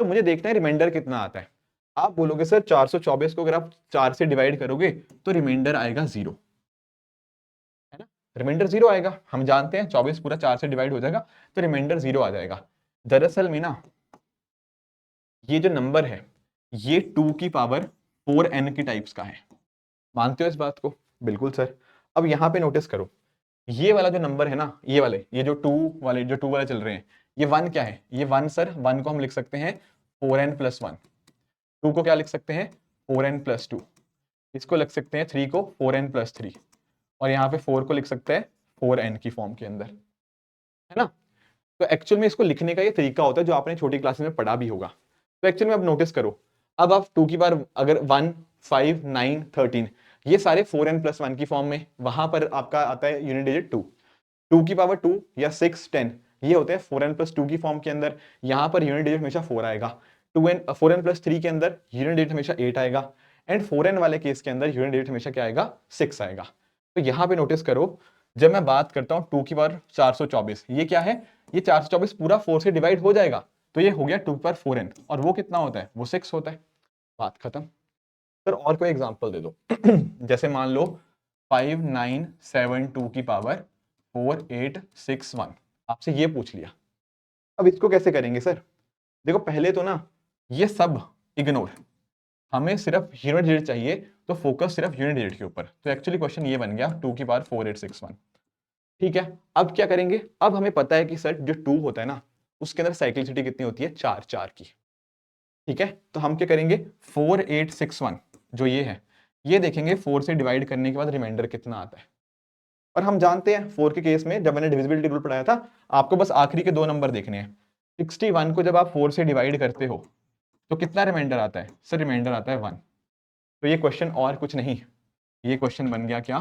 तो मुझे देखना है रिमाइंडर कितना आता है। आप बोलोगे सर 424 को अगर आप 4 से डिवाइड करोगे तो रिमाइंडर आएगा 0। रिमाइंडर 0 आएगा। हम जानते हैं 24 पूरा 4 से डिवाइड हो जाएगा तो रिमाइंडर 0 आ जाएगा। दरअसल में ना ये जो नंबर है ये 2 की पावर 4n की टाइप्स का है। मानते हो इस बात को? बिल्कुल सर। अब यहाँ पे नोटिस करो, ये वाला जो नंबर है ना, ये वाले, ये जो 2 वाले चल रहे हैं, ये 1 क्या है? ये 1 सर, 1 को हम लिख सकते हैं 4n+1। 2 को क्या लिख सकते हैं? 4n+2। इसको लिख सकते हैं 3 को 4n+3। और यहाँ पे 4 को लिख सकते हैं 4n की फॉर्म के अंदर, है ना? तो एक्चुअल में इसको लिखने का ये तरीका होता है जो आपने छोटी क्लासेस में पढ़ा भी होगा। तो एक्चुअल में अब नोटिस करो, अब आप 2 की बार अगर 1, 5, 9, 13 ये सारे 4n+1 की फॉर्म में, वहां पर आपका आता है यूनिट डिजिट 2। 2 की पावर 2 या 6, 10 ये होते हैं 4n+2 की फॉर्म के अंदर। यहाँ पर यूनिट डिजिट हमेशा 4 आएगा। 4n+3 के अंदर यूनिट डिजिट हमेशा 8 आएगा। एंड 4n वाले केस के अंदर यूनिट डिजिट हमेशा क्या आएगा? 6 आएगा। तो यहाँ पे नोटिस करो, जब मैं बात करता हूँ 2 की पावर 424, ये क्या है? ये 424 पूरा 4 से डिवाइड हो जाएगा तो ये हो गया 2 की पावर 4n। और वो कितना होता है? वो 6 होता है। बात खत्म। सर और कोई एग्जांपल दे दो। जैसे मान लो 5972 की पावर 4861, आपसे ये पूछ लिया। अब इसको कैसे करेंगे सर? देखो पहले तो ना ये सब इग्नोर, हमें सिर्फ यूनिट डिजिट चाहिए, तो फोकस सिर्फ यूनिट डिजिट के ऊपर। तो एक्चुअली क्वेश्चन ये बन गया 2 की पावर 4861। ठीक है, अब क्या करेंगे? अब हमें पता है कि सर जो 2 होता है ना उसके अंदर साइक्लिसिटी कितनी होती है? 4 4 की। ठीक है, तो हम क्या करेंगे? 4861 जो ये है, ये देखेंगे 4 से डिवाइड करने के बाद रिमाइंडर कितना आता है। और हम जानते हैं 4 के केस में जब मैंने डिविजिबिलिटी रूल पढ़ाया था, आपको बस आखिरी के 2 नंबर देखने हैं। 61 को जब आप 4 से डिवाइड करते हो तो कितना रिमाइंडर आता है? सर रिमाइंडर आता है 1। तो ये क्वेश्चन और कुछ नहीं, ये क्वेश्चन बन गया क्या?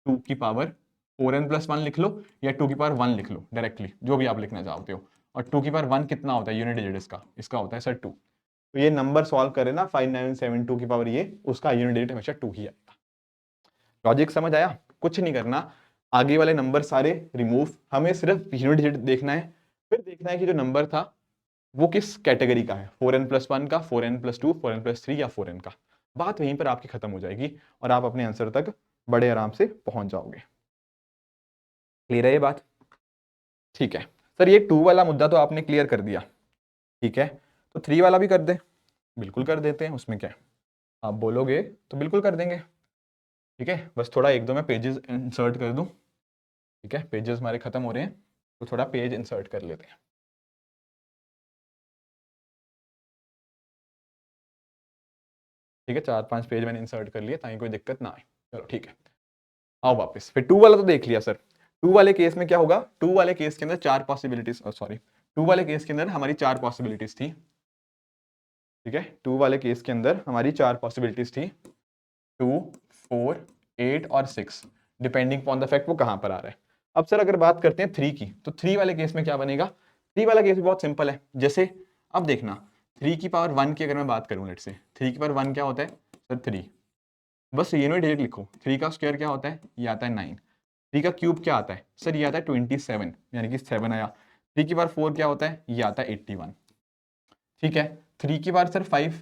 2 की पावर 4n+1 लिख लो या 2 की पावर 1 लिख लो डायरेक्टली, जो भी आप लिखना चाहते हो। और 2 की पावर 1 कितना होता है यूनिट डिजिट? इसका होता है सर 2। तो ये नंबर सॉल्व करें ना 5972 की पावर, ये उसका यूनिट डिजिट हमेशा 2 ही आएगा। लॉजिक समझ आया? कुछ नहीं करना, आगे वाले नंबर सारे रिमूव, हमें सिर्फ यूनिट डिजिट देखना है। फिर देखना है कि जो नंबर था वो किस कैटेगरी का है, 4n+1 का, 4n+2, 4n+3 या 4n का। बात वहीं पर आपकी खत्म हो जाएगी और आप अपने आंसर तक बड़े आराम से पहुंच जाओगे। क्लियर है ये बात? ठीक है सर, ये 2 वाला मुद्दा तो आपने क्लियर कर दिया। ठीक है, तो 3 वाला भी कर दे? बिल्कुल कर देते हैं, उसमें क्या है, आप बोलोगे तो बिल्कुल कर देंगे। ठीक है, बस थोड़ा एक दो मैं पेजेस इंसर्ट कर दूं। ठीक है, पेजेस हमारे खत्म हो रहे हैं तो थोड़ा पेज इंसर्ट कर लेते हैं। ठीक है, 4-5 पेज मैंने इंसर्ट कर लिए ताकि कोई दिक्कत ना आए। चलो ठीक है, आओ वापस। फिर 2 वाला तो देख लिया सर। 2 वाले केस में क्या होगा? 2 वाले केस के अंदर 4 पॉसिबिलिटीज, सॉरी 2 वाले केस के अंदर हमारी 4 पॉसिबिलिटीज थी। ठीक है, 2 वाले केस के अंदर हमारी 4 पॉसिबिलिटीज थी, 2, 4, 8 और 6, डिपेंडिंग अपॉन द फैक्ट वो कहां पर आ रहा है। अब सर अगर बात करते हैं 3 की, तो 3 वाले केस में क्या बनेगा? 3 वाला केस भी बहुत सिंपल है। जैसे अब देखना, 3 की पावर 1 की अगर मैं बात करूं, लेट से 3 की पावर 1 क्या होता है सर? 3। बस यूनिट डिजिट लिखो, 3 का स्क्वायर क्या होता है? ये आता है 9। 3 का क्यूब क्या आता है सर? ये आता है 27, यानी कि 7 आया। 3 की पावर 4 क्या होता है? ये आता है 81। ठीक है, 3 की पावर सर 5,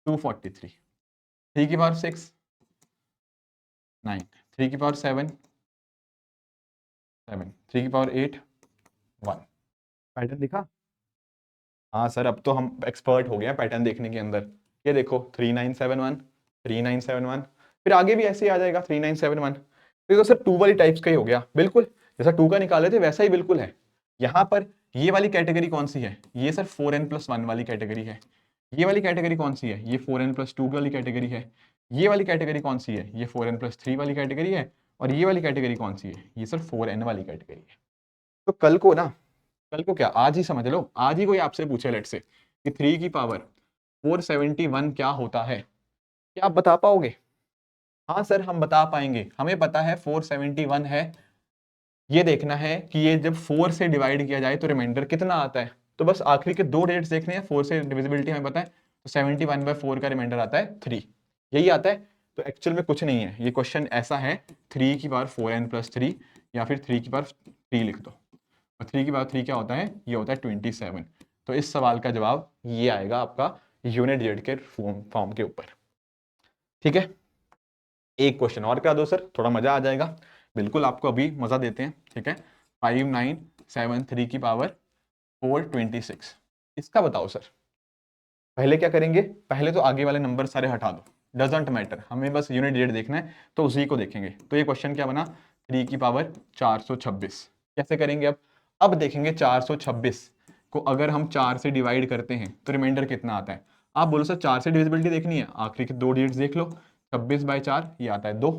243। 3 की पावर 6, 9। 3 की पावर 7, 7। 3 की पावर 8, 1। पैटर्न दिखा? हाँ सर, अब तो हम एक्सपर्ट हो गए हैं पैटर्न देखने के अंदर। ये देखो 3971, 3971, फिर आगे भी ऐसे ही आ जाएगा 3971। तो सर 2 वाली टाइप्स का ही हो गया, बिल्कुल जैसा 2 का निकाले थे वैसा ही बिल्कुल है। यहाँ पर ये वाली कैटेगरी कौन सी है? ये सर 4n+1 वाली कैटेगरी है। ये वाली कैटेगरी कौन सी है? ये 4n+2 वाली कैटेगरी है। ये वाली कैटेगरी कौन सी है? ये 4n+3 वाली कैटेगरी है। और ये वाली कैटेगरी कौन सी है? ये सर 4n वाली कैटेगरी है। तो कल को ना, कल को क्या, आज ही समझ लो, आज ही कोई आपसे पूछे लेट से कि 3 की पावर 471 क्या होता है, क्या आप बता पाओगे? हाँ सर हम बता पाएंगे, हमें पता है 471 है। ये देखना है कि ये जब 4 से डिवाइड किया जाए तो रिमाइंडर कितना आता है। तो बस आखिरी के 2 डिजिट्स देखने हैं, 4 से डिविजिबिलिटी हमें पता है, तो 71/4 का रिमाइंडर आता है 3, यही आता है। तो एक्चुअल में कुछ नहीं है, ये क्वेश्चन ऐसा है 3 की पावर 4n+3 या फिर 3 की पावर 3 लिख दो। और 3 की पावर 3 क्या होता है? ये होता है 27। तो इस सवाल का जवाब ये आएगा आपका यूनिट डिजिट के फॉर्म के ऊपर। ठीक है, एक क्वेश्चन और करा दो सर, थोड़ा मजा आ जाएगा। बिल्कुल आपको अभी मजा देते हैं, ठीक है। 5973 की पावर 426, इसका बताओ सर। पहले क्या करेंगे, पहले तो आगे वाले नंबर सारे हटा दो, डजेंट मैटर, हमें बस यूनिट डिजिट देखना है, तो उसी को देखेंगे। तो ये क्वेश्चन क्या बना, 3 की पावर 426। कैसे करेंगे अब देखेंगे 426 को अगर हम 4 से डिवाइड करते हैं तो रिमाइंडर कितना आता है। आप बोलो सर 4 से डिविजिबिलिटी देखनी है, आखिरी के 2 डिजिट्स देख लो, 26/4 ये आता है 2।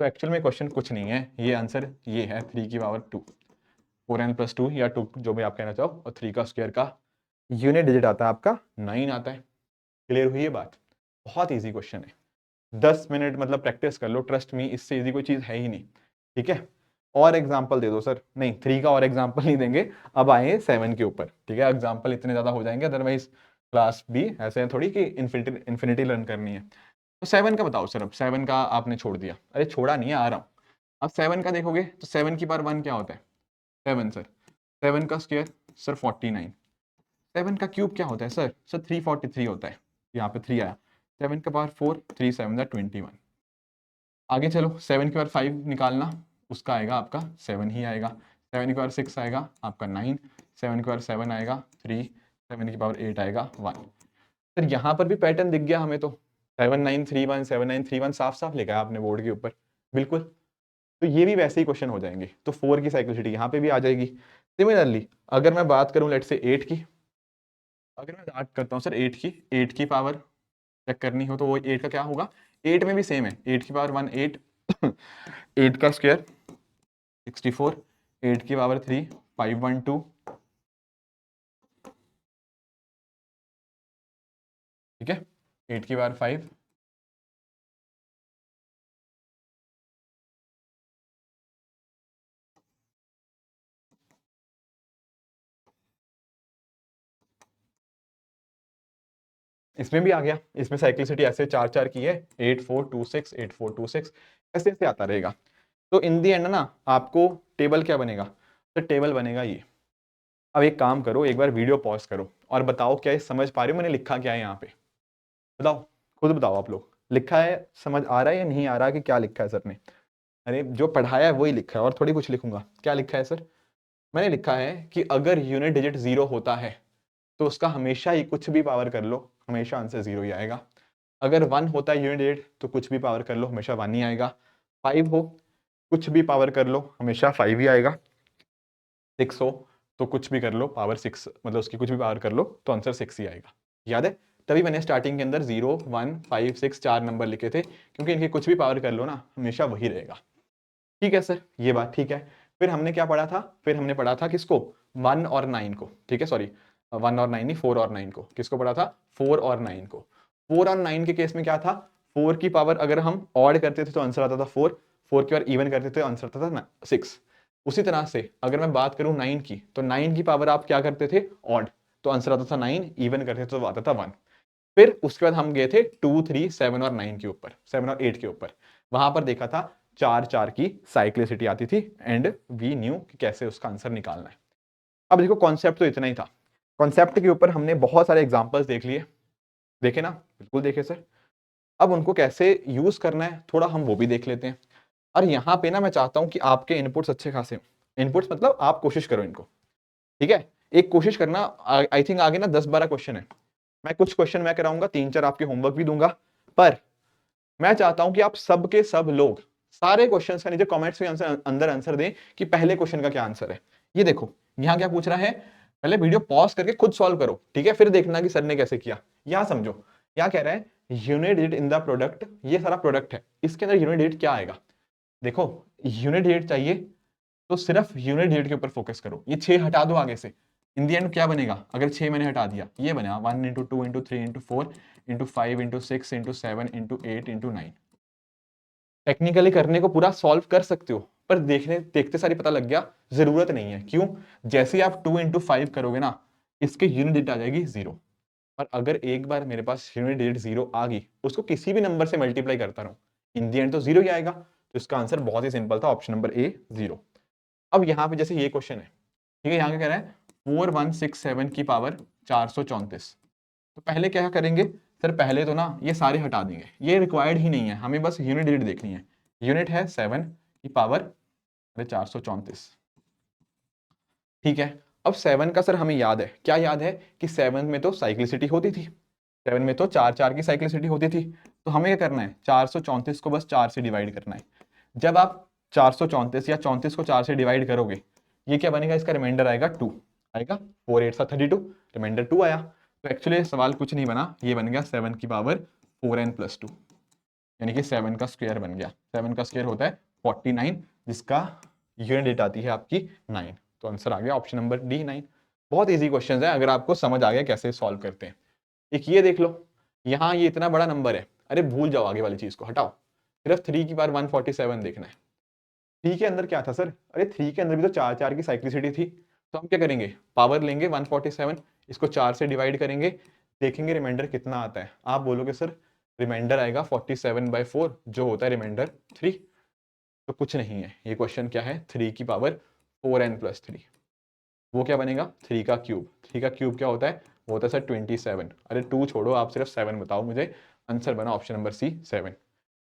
तो एक्चुअल में क्वेश्चन कुछ नहीं है, ये आंसर ये है 3 की पावर 2, 4n+2 या 2 जो भी आप कहना चाहो, और 3 का स्क्वायर का यूनिट डिजिट आता है आपका 9 आता है। क्लियर हुई ये बात, बहुत इजी क्वेश्चन है। 10 मिनट मतलब प्रैक्टिस कर लो, ट्रस्ट मी, इससे इजी कोई चीज है ही नहीं, ठीक है। और एग्जाम्पल दे दो सर, नहीं 3 का और एग्जाम्पल नहीं देंगे, अब आए 7 के ऊपर, ठीक है। एग्जाम्पल इतने ज्यादा हो जाएंगे, अदरवाइज क्लास भी ऐसे थोड़ी कि इन्फिनिटी लर्न करनी है। तो 7 का बताओ सर, अब 7 का आपने छोड़ दिया, अरे छोड़ा नहीं है, आ रहा हूँ। अब 7 का देखोगे तो 7 की पावर 1 क्या होता है, 7 सर, 7 का स्क्वायर सर 49, 7 का क्यूब क्या होता है सर, 343 होता है, यहाँ पे 3 आया, 7 का पावर 4, 3 7 21। आगे चलो 7 की पावर 5 निकालना, उसका आएगा आपका 7 ही आएगा, 7 की पावर 6 आएगा आपका 9, 7 की पावर 7 आएगा 3, 7 की पावर 8 आएगा 1। सर यहाँ पर भी पैटर्न दिख गया हमें, तो 7931 7931 साफ साफ लिखा है आपने बोर्ड के ऊपर, बिल्कुल। तो ये भी वैसे ही क्वेश्चन हो जाएंगे, तो 4 की साइक्लिसिटी यहाँ पे भी आ जाएगी। सिमिलरली अगर मैं बात करूं लेट से 8 की, अगर मैं बात करता हूँ सर 8 की पावर चेक करनी हो तो वो 8 का क्या होगा, 8 में भी सेम है, 8 की पावर 1 8, 8 का स्क्वायर 64, 8 की पावर 3 512, ठीक है, 8 की पावर 5, इसमें भी आ गया, इसमें साइक्लिसिटी ऐसे 4 4 की है, 8426 8426 ऐसे ऐसे आता रहेगा। तो इन दी एंड ना आपको टेबल क्या बनेगा, तो टेबल बनेगा ये। अब एक काम करो, एक बार वीडियो पॉज करो और बताओ क्या ये समझ पा रहे हो मैंने लिखा क्या है यहाँ पे, बताओ, खुद बताओ आप लोग, लिखा है, समझ आ रहा है या नहीं आ रहा कि क्या लिखा है सर ने। अरे जो पढ़ाया है वही लिखा है, और थोड़ी कुछ लिखूंगा, क्या लिखा है सर, मैंने लिखा है कि अगर यूनिट डिजिट 0 होता है तो उसका हमेशा ही कुछ भी पावर कर लो, हमेशा आंसर 0 ही आएगा। अगर 1 होता है यूनिट डिजिट तो कुछ भी पावर कर लो, हमेशा 1 ही आएगा। 5 हो, कुछ भी पावर कर लो, हमेशा 5 ही आएगा। 6 हो तो कुछ भी कर लो, पावर 6 मतलब उसकी कुछ भी पावर कर लो तो आंसर 6 ही आएगा। याद है, तभी मैंने स्टार्टिंग के अंदर 0 1 5 6 4 नंबर लिखे थे, क्योंकि इनकी कुछ भी पावर कर लो ना, हमेशा वही रहेगा। ठीक है सर, ये बात ठीक है। फिर हमने क्या पढ़ा था, फिर हमने पढ़ा था किसको, 1 और 9 को, ठीक है, सॉरी 1 और 9 नहीं, 4 और 9 को। किसको पढ़ा था, 4 और 9 को। 4 और 9 के केस में क्या था, 4 की पावर अगर हम ऑड करते थे तो आंसर आता था 4, 4 की पावर इवन करते थे तो आंसर आता था 6। उसी तरह से अगर मैं बात करूं 9 की, तो 9 की पावर आप क्या करते थे, ऑड, तो आंसर आता था 9, इवन करते थे तो आता था 1। फिर उसके बाद हम गए थे 2 3 7 और 9 के ऊपर, 7 और 8 के ऊपर, वहां पर देखा था 4 4 की साइक्लिसिटी आती थी, एंड वी न्यू कि कैसे उसका आंसर निकालना है। अब देखो कॉन्सेप्ट तो इतना ही था, कॉन्सेप्ट के ऊपर हमने बहुत सारे एग्जांपल्स देख लिए, देखे ना, बिल्कुल देखे सर। अब उनको कैसे यूज करना है थोड़ा हम वो भी देख लेते हैं। और यहाँ पे ना मैं चाहता हूं कि आपके इनपुट्स अच्छे खासे, इनपुट्स मतलब आप कोशिश करो इनको, ठीक है। एक कोशिश करना, आई थिंक आगे ना 10 12 क्वेश्चन है, मैं कुछ क्वेश्चन मैं कराऊंगा, 3 4 आपके होमवर्क भी दूंगा, पर मैं चाहता हूं कि आप सब के सब लोग सारे क्वेश्चंस का नीचे कमेंट्स के आंसर अंदर आंसर दें कि पहले क्वेश्चन का क्या आंसर है। ये देखो यहां क्या पूछ रहा है, पहले वीडियो पॉज करके खुद सॉल्व करो, ठीक है, फिर देखना कि सर ने कैसे किया। यहां समझो, क्या कह रहा है, unit digit in the product, ये सारा प्रोडक्ट है, इसके अंदर यूनिट डिजिट क्या आएगा। देखो यूनिट डिजिट चाहिए तो सिर्फ यूनिट डिजिट के ऊपर फोकस करो, ये 6 हटा दो आगे से, इन दी एंड क्या बनेगा, अगर 6 मैंने हटा दिया, ये बनेगा 1 into 2 into 3 into 4 into 5 into 6 into 7 into 8 into 9। Technically करने को पूरा सॉल्व कर सकते हो, पर देखने देखते सारी पता लग गया जरूरत नहीं है, क्यों, जैसे आप 2 इंटू 5 करोगे ना, इसके यूनिट डिजिट आ जाएगी 0। और अगर एक बार मेरे पास यूनिट डिजिट 0 आ गई, उसको किसी भी नंबर से मल्टीप्लाई करता रहूं, इन दी एंड तो 0 ही आएगा। तो इसका आंसर बहुत ही सिंपल था, ऑप्शन नंबर ए 0। अब यहाँ पे जैसे ये क्वेश्चन है, ठीक है, यहाँ क्या कह रहा है, 4167 की पावर 434। तो पहले क्या करेंगे सर, पहले तो ना ये सारे हटा देंगे, ये रिक्वायर्ड ही नहीं है, हमें बस यूनिट डिजिट देखनी है। यूनिट है 7, की पावर 434। ठीक है, अब 7 का सर हमें याद है, क्या याद है कि 7 में तो साइक्लिसिटी होती थी, 7 में तो 4 की साइक्लिसिटी होती थी। तो हमें क्या करना है, 434 को बस 4 से डिवाइड करना है। जब आप 434 या 34 को 4 से डिवाइड करोगे, ये क्या बनेगा, इसका रिमाइंडर आएगा 2 आएगा, 4 8 32, रिमाइंडर 2 आया। तो एक्चुअली सवाल कुछ नहीं बना, ये बन गया 7 की पावर 4n+2, यानी कि 7 का स्क्वायर बन गया। 7 का स्क्वायर होता है 49, जिसका यूनिट डेट आती है आपकी 9। तो आंसर आ गया ऑप्शन नंबर डी 9। बहुत इजी क्वेश्चन है, अगर आपको समझ आ गया कैसे सॉल्व करते हैं। एक ये देख लो, यहाँ ये इतना बड़ा नंबर है, अरे भूल जाओ आगे वाली चीज को, हटाओ, सिर्फ 3 की पावर 147 देखना है। 3 के अंदर क्या था सर, अरे 3 के अंदर भी तो 4 की साइक्लिसिटी थी। तो हम क्या करेंगे, पावर लेंगे 147, इसको 4 से डिवाइड करेंगे, देखेंगे रिमाइंडर कितना आता है। आप बोलोगे सर रिमाइंडर आएगा 47/4, जो होता है रिमाइंडर 3। तो कुछ नहीं है, ये क्वेश्चन क्या है, 3 की पावर 4n+3, वो क्या बनेगा 3 का क्यूब। 3 का क्यूब क्या होता है, वो होता है सर 27। अरे 2 छोड़ो, आप सिर्फ 7 बताओ मुझे। आंसर बना ऑप्शन नंबर सी 7।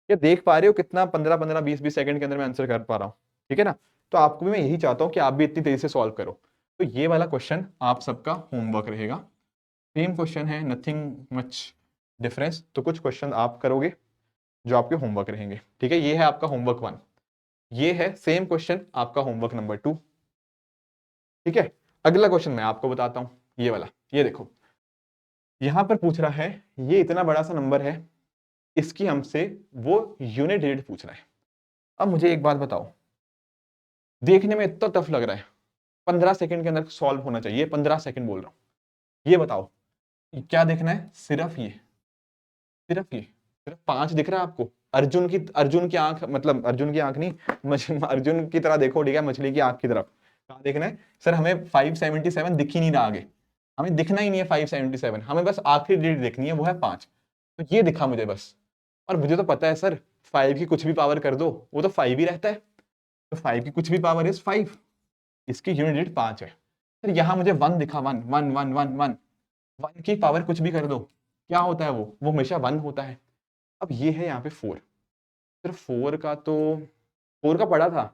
ये देख पा रहे हो कितना 15-15 20-20 सेकंड के अंदर मैं आंसर कर पा रहा हूँ, ठीक है ना। तो आपको भी मैं यही चाहता हूँ कि आप भी इतनी तेजी से सॉल्व करो। तो ये वाला क्वेश्चन आप सबका होमवर्क रहेगा, सेम क्वेश्चन है, नथिंग मच डिफरेंस। तो कुछ क्वेश्चन आप करोगे जो आपके होमवर्क रहेंगे, ठीक है। ये है आपका होमवर्क 1, ये है सेम क्वेश्चन आपका होमवर्क नंबर 2, ठीक है। अगला क्वेश्चन मैं आपको बताता हूं, ये वाला, ये देखो, यहां पर पूछ रहा है, ये इतना बड़ा सा नंबर है, इसकी हमसे वो यूनिट डेट पूछ रहा है। अब मुझे एक बात बताओ, देखने में इतना टफ लग रहा है, 15 सेकंड के अंदर सॉल्व होना चाहिए, 15 सेकंड बोल रहा हूं। ये बताओ क्या देखना है, सिर्फ ये, सिर्फ ये, सिर्फ 5 दिख रहा है आपको। अर्जुन की आंख, मतलब अर्जुन की आंख नहीं, अर्जुन की तरह देखो, ठीक है, मछली की आंख की तरफ। कहाँ देखना है सर, हमें 577 दिख ही नहीं रहा आगे, हमें दिखना ही नहीं है 577, हमें बस आखिरी डिजिट देखनी है, वो है 5। तो ये दिखा मुझे बस, और मुझे तो पता है सर 5 की कुछ भी पावर कर दो वो तो 5 ही रहता है। तो 5 की कुछ भी पावर इज 5, इसकी यूनिट डिजिट 5 है। सर यहाँ मुझे 1 दिखा, 1 1 1 1 1, 1 की पावर कुछ भी कर दो, क्या होता है वो हमेशा 1 होता है। अब ये है यहाँ पे 4, सिर्फ 4 का तो 4 का पढ़ा था,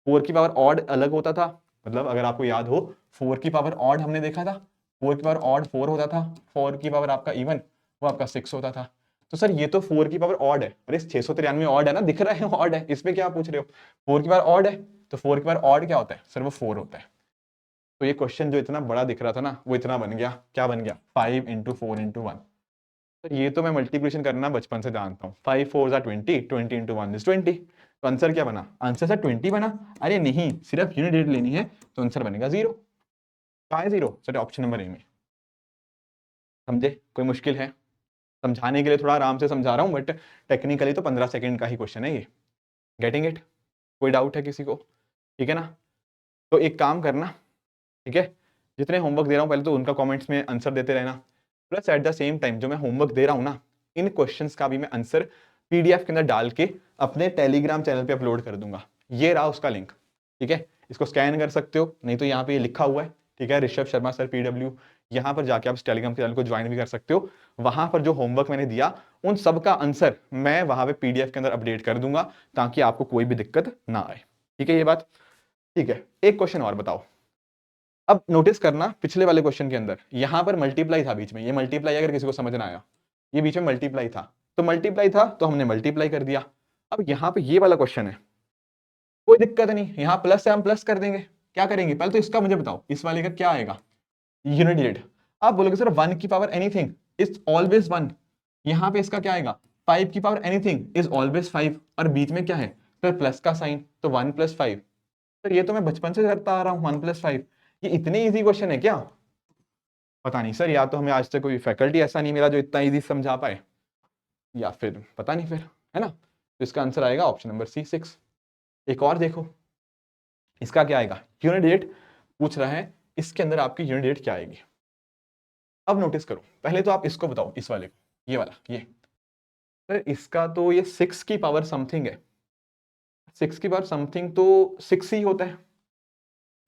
4 की पावर ऑड अलग होता था, मतलब अगर आपको याद हो 4 की पावर ऑड हमने देखा था, 4 की पावर ऑड 4 होता था, 4 की पावर आपका इवन वो आपका 6 होता था। तो सर ये तो 4 की पावर ऑड है, अरे 693 ऑड है ना, दिख रहा है ऑड है, इसमें क्या पूछ रहे हो, 4 की पावर ऑड है, तो 4 की पावर ऑड क्या होता है सर, वो 4 होता है। तो ये क्वेश्चन जो इतना बड़ा दिख रहा था ना, वो इतना बन गया, क्या बन गया, 5 × 4 × 1। तो ये तो मैं मल्टीप्लिकेशन करना बचपन से जानता हूँ, 5 4 20, 20 × 1 = 20। तो आंसर क्या बना, आंसर सर 20 बना। अरे नहीं, सिर्फ यूनिट डेट लेनी है, तो आंसर बनेगा 0। कहाँ है 0 सर, ऑप्शन नंबर ए में। समझे, कोई मुश्किल है, समझाने के लिए थोड़ा आराम से समझा रहा हूँ, बट टेक्निकली तो 15 सेकंड का ही क्वेश्चन है ये। गेटिंग इट, कोई डाउट है किसी को, ठीक है ना। तो एक काम करना, ठीक है, जितने होमवर्क दे रहा हूँ पहले तो उनका कमेंट्स में आंसर देते रहना, plus at the same time जो मैं होमवर्क दे रहा हूँ ना, इन क्वेश्चंस का भी मैं आंसर पीडीएफ के अंदर डाल के अपने टेलीग्राम चैनल पे अपलोड कर दूंगा। ये रहा उसका लिंक, ठीक है, इसको स्कैन कर सकते हो, नहीं तो यहाँ पे लिखा हुआ है, ठीक है, ऋषभ शर्मा सर PW, यहाँ पर जाके आप इस टेलीग्राम चैनल को ज्वाइन भी कर सकते हो। वहां पर जो होमवर्क मैंने दिया उन सब का आंसर मैं वहां पे पीडीएफ के अंदर अपडेट कर दूंगा, ताकि आपको कोई भी दिक्कत ना आए, ठीक है ये बात। ठीक है, एक क्वेश्चन और बताओ। अब नोटिस करना पिछले वाले क्वेश्चन के अंदर यहां पर मल्टीप्लाई था बीच में, ये मल्टीप्लाई अगर किसी को समझ ना आया, ये बीच में मल्टीप्लाई था, तो मल्टीप्लाई था तो हमने मल्टीप्लाई कर दिया। अब यहां पे ये वाला क्वेश्चन है, कोई दिक्कत नहीं, यहां प्लस से हम प्लस कर देंगे। क्या करेंगे, पहले तो इसका मुझे बताओ, इस वाले का क्या आएगा, यूनिट डिजिट। आप बोलोगे सर 1 की पावर एनीथिंग इज ऑलवेज 1, यहां पे इसका क्या आएगा, 5 की पावर एनीथिंग इज ऑलवेज 5, और बीच में क्या है सर, प्लस का साइन, तो 1 + 5। सर ये तो मैं बचपन से करता आ रहा हूँ, 1 + 5, ये इतने इजी क्वेश्चन है क्या, पता नहीं सर, या तो हमें आज तक कोई फैकल्टी ऐसा नहीं मिला जो इतना इजी समझा पाए, या फिर पता नहीं फिर, है ना। तो इसका आंसर आएगा ऑप्शन नंबर सी 6। एक और देखो, इसका क्या आएगा, यूनिट डिजिट पूछ रहा है, इसके अंदर आपकी यूनिट डिजिट क्या आएगी। अब नोटिस करो, पहले तो आप इसको बताओ, इस वाले को, ये वाला, ये सर इसका तो ये 6 की पावर समथिंग है, 6 की पावर समथिंग तो 6 ही होता है,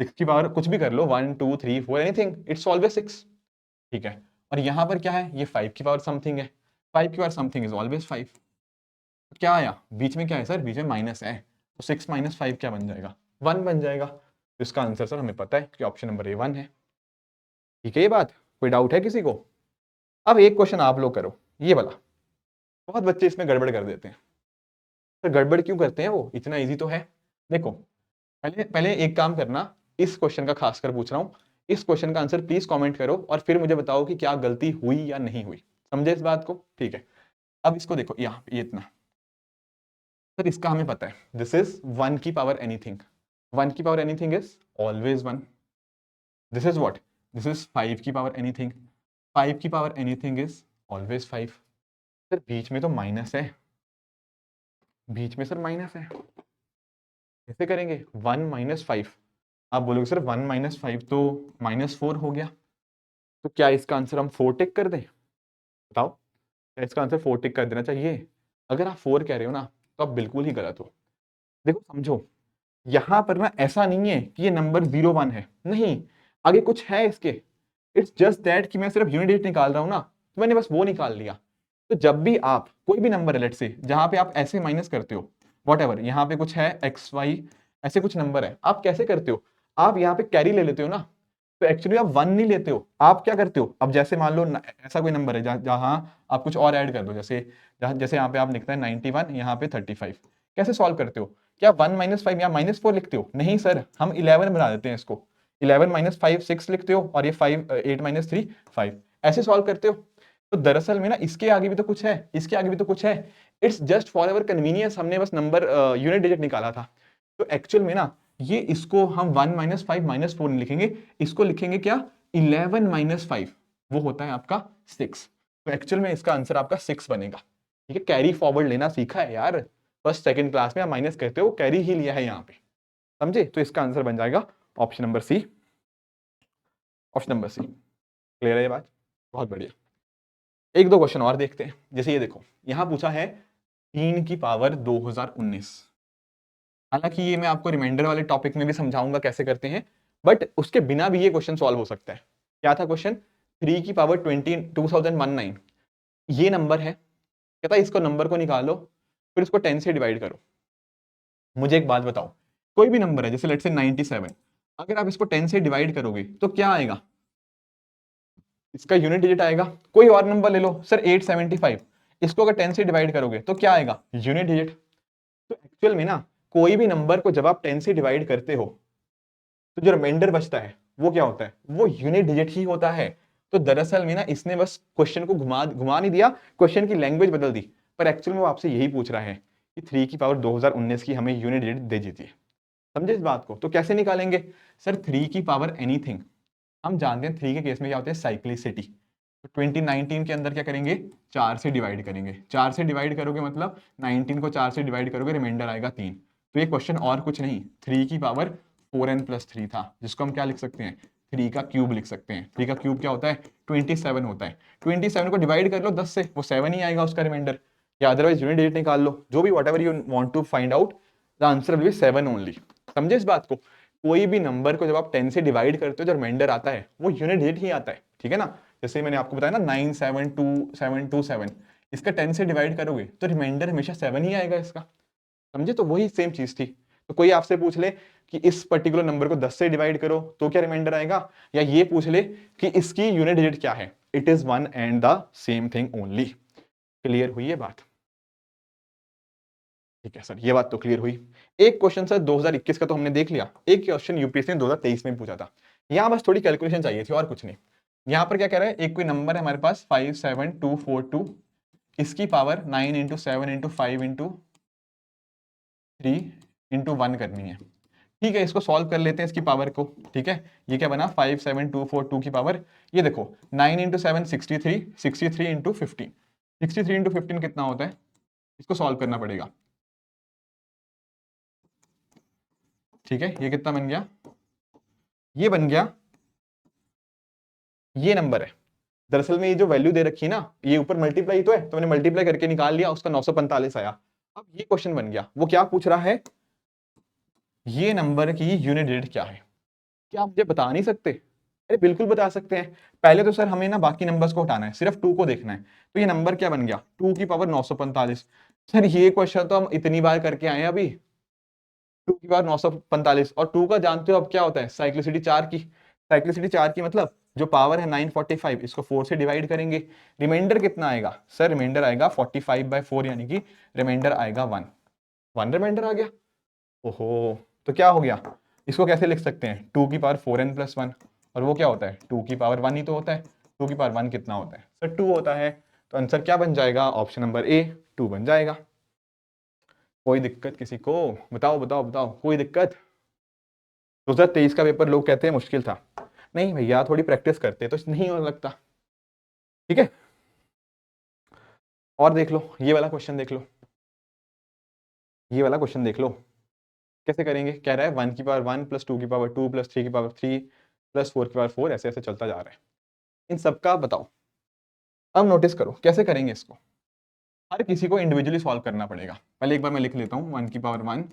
6 की पावर कुछ भी कर लो, 1 2 3 4 एनीथिंग, इट्स ऑलवेज 6, ठीक है। और यहां पर क्या है, ये 5 की पावर समथिंग है, 5 की पावर समथिंग इज ऑलवेज 5। क्या आया बीच में, क्या है सर, बीच में माइनस है, तो 6 माइनस 5 क्या बन जाएगा, 1 बन जाएगा। तो इसका आंसर सर हमें पता है कि ऑप्शन नंबर ए 1 है। ठीक है, ये बात कोई डाउट है किसी को? अब एक क्वेश्चन आप लोग करो, ये वाला। बहुत बच्चे इसमें गड़बड़ कर देते हैं। तो गड़बड़ क्यों करते हैं, वो इतना इजी तो है। देखो, पहले पहले एक काम करना, इस क्वेश्चन का खासकर पूछ रहा हूं, इस क्वेश्चन का आंसर प्लीज कमेंट करो और फिर मुझे बताओ कि क्या गलती हुई या नहीं हुई। समझे इस बात को? ठीक है, अब इसको देखो, यहाँ ये इतना सर, इसका हमें पता है दिस इज 1 की पावर एनीथिंग, 1 की power anything is always 1। This is what, this is 5 की पावर एनीथिंग, 5 की power anything is always 5। Sir बीच में तो माइनस है, बीच में सर माइनस है, कैसे करेंगे? 1 माइनस 5, आप बोलोगे सर 1 माइनस 5 तो -4 हो गया, तो क्या इसका आंसर हम 4 टिक कर दें? बताओ, क्या इसका आंसर 4 टिक कर देना चाहिए? अगर आप 4 कह रहे हो ना, तो आप बिल्कुल ही गलत हो। देखो समझो, यहां पर ना ऐसा नहीं है कि ये नंबर 0 1 है, नहीं, आगे कुछ है इसके। इट्स जस्ट दैट कि मैं सिर्फ यूनिट डिजिट निकाल रहा हूं ना, तो मैंने बस वो निकाल लिया। तो जब भी आप कोई भी नंबर है, लेट से जहां पे आप ऐसे माइनस करते हो, वॉट एवर, यहाँ पे कुछ है एक्स वाई, ऐसे कुछ नंबर है, आप कैसे करते हो? आप यहाँ पे कैरी ले लेते हो ना, तो एक्चुअली आप 1 नहीं लेते हो, आप क्या करते हो? अब जैसे मान लो ऐसा कोई नंबर है जहां आप कुछ और ऐड कर दो, जैसे जैसे यहाँ पे आप लिखते हैं 91, यहाँ पे 35, कैसे सॉल्व करते हो? क्या 1 माइनस 5 या -4 लिखते हो? नहीं सर, हम 11 बना देते हैं इसको, 11 माइनस 5 6 लिखते हो, और ये 5 8 माइनस 3 5, ऐसे सॉल्व करते हो। तो दरअसल में ना इसके आगे भी तो कुछ है, इसके आगे भी तो कुछ है। It's just for ever convenience, हमने बस नंबर यूनिट डिजिट निकाला था। तो एक्चुअल में ना ये, इसको हम 1 माइनस 5 -4 नहीं लिखेंगे, इसको लिखेंगे क्या, 11 माइनस 5, वो होता है आपका 6। तो एक्चुअल में इसका आंसर आपका 6 बनेगा। ठीक है, कैरी फॉरवर्ड लेना सीखा है यार, फर्स्ट सेकंड क्लास में आप माइनस करते हो, कैरी ही लिया है यहाँ पे, समझे? तो इसका आंसर बन जाएगा option number C, option number C. Clear है ये बात? बहुत बढ़िया। एक दो क्वेश्चन और देखते हैं, जैसे ये देखो, यहां पूछा है 3 की पावर 2019। हालांकि ये मैं आपको रिमाइंडर वाले टॉपिक में भी समझाऊंगा कैसे करते हैं, बट उसके बिना भी ये क्वेश्चन सॉल्व हो सकता है। क्या था क्वेश्चन? 3 की पावर 2019, ये नंबर है, कहता है इसको नंबर को निकालो, फिर इसको 10 से डिवाइड करो। मुझे एक बात बताओ, कोई भी नंबर है, जैसे लेट्स से 97, अगर आप इसको 10 से डिवाइड करोगे तो क्या आएगा? इसका यूनिट डिजिट आएगा। कोई और नंबर ले लो सर, 875, इसको अगर 10 से डिवाइड करोगे तो क्या आएगा? Unit digit. तो एक्चुअल में ना, कोई भी नंबर को जब आप 10 से डिवाइड करते हो, तो जो रिमाइंडर बचता है वो क्या होता है? वो यूनिट डिजिट ही होता है। तो दरअसल में ना, इसने बस क्वेश्चन को घुमा घुमा नहीं दिया, क्वेश्चन की लैंग्वेज बदल दी, पर एक्चुअल में वो आपसे यही पूछ रहा है कि 3 की पावर 2019 की हमें यूनिट डिजिट दे दीजिए। समझे इस बात को? तो कैसे निकालेंगे सर? 3 की पावर एनीथिंग, हम जानते हैं 3 के केस में क्या होता है, साइक्लिसिटी। तो 2019 के अंदर क्या करेंगे? 4 से डिवाइड करेंगे, 4 से डिवाइड करोगे मतलब 19 को 4 से डिवाइड करोगे, रिमाइंडर आएगा 3। तो ये क्वेश्चन और कुछ नहीं, 3 की पावर 4n+3 था, जिसको हम क्या लिख सकते हैं? 3 का क्यूब लिख सकते हैं। 3 का क्यूब क्या होता है? 27 होता है। 27 को डिवाइड कर लो 10 से, वो 7 ही आएगा उसका रिमाइंडर, या अदरवाइज यूनिट डिजिट निकाल लो, जो भी whatever you want to find out, the answer will be 7 only. समझे इस बात को? कोई भी नंबर को जब आप 10 से डिवाइड करते हो, जो रिमाइंडर आता है वो यूनिट डिजिट ही आता है। ठीक है ना? जैसे मैंने आपको बताया ना 972727, इसका 10 से डिवाइड करोगे तो रिमाइंडर हमेशा 7 ही आएगा इसका। समझे? तो वही सेम चीज थी। तो कोई आपसे पूछ ले कि इस पर्टिकुलर नंबर को 10 से डिवाइड करो तो क्या रिमाइंडर आएगा, या ये पूछ ले कि इसकी यूनिट डिजिट क्या है, it is one and the same thing only. Clear हुई ये बात? ठीक है सर, ये बात तो क्लियर हुई। एक क्वेश्चन सर 2021 का तो हमने देख लिया, एक क्वेश्चन यूपीएससी ने 2023 में पूछा था। यहाँ बस थोड़ी कैलकुलेशन चाहिए थी और कुछ नहीं। यहाँ पर क्या कह रहा है, एक कोई नंबर है हमारे पास 57242, इसकी power 9 into 7 into 5 into 3 into 1 करनी है। ठीक है, इसको सॉल्व कर लेते हैं इसकी पावर को। ठीक है, ये क्या बना, 57242 की पावर, ये देखो 9 इंटू 7 63, 63 इंटू 15, 63 इंटू 15 कितना होता है? इसको सॉल्व करना पड़ेगा। ठीक है, ये कितना बन गया? ये बन गया, ये नंबर है। दरअसल में ये जो वैल्यू दे रखी है ना, ये ऊपर मल्टीप्लाई तो है, तो मैंने मल्टीप्लाई करके निकाल लिया, उसका 945 आया। अब ये क्वेश्चन बन गया, वो क्या पूछ रहा है, ये नंबर की यूनिट डिजिट क्या है? क्या आप मुझे बता नहीं सकते? अरे बिल्कुल बता सकते हैं। पहले तो सर हमें ना बाकी नंबर्स को हटाना है, सिर्फ 2 को देखना है। तो ये नंबर क्या बन गया, 2 की पावर 945। सर ये क्वेश्चन तो हम इतनी बार करके आए हैं अभी, 2 की पावर 945, और 2 का जानते हो अब क्या होता है, साइक्लिसिटी 4 की। साइक्लिसिटी 4 की मतलब जो पावर है 945, इसको 4 से डिवाइड करेंगे, रिमाइंडर कितना आएगा सर, रिमाइंडर आएगा 45/4, यानी कि रिमाइंडर आएगा 1। 1 रिमाइंडर आ गया। ओहो, तो क्या हो गया, इसको कैसे लिख सकते हैं, 2 की पावर 4n+1, और वो क्या होता है 2 की पावर 1 ही तो होता है। 2 की पावर 1 कितना होता है सर, 2 होता है। तो आंसर क्या बन जाएगा, ऑप्शन नंबर ए 2 बन जाएगा। कोई दिक्कत किसी को, बताओ बताओ बताओ, कोई दिक्कत। 2023 का पेपर लोग कहते हैं मुश्किल था, नहीं भैया थोड़ी प्रैक्टिस करते तो नहीं हो लगता। ठीक है, और देख लो ये वाला क्वेश्चन, देख लो ये वाला क्वेश्चन देख लो कैसे करेंगे। कह रहा है 1 की पावर 1 + 2 की पावर 2 + 3 की पावर 3 + 4 की पावर 4, ऐसे ऐसे चलता जा रहा है। इन सबका बताओ। अब नोटिस करो कैसे करेंगे इसको, हर किसी को इंडिविजुअली सॉल्व करना पड़ेगा। पहले एक बार मैं लिख लेता हूँ, 1 की पावर 1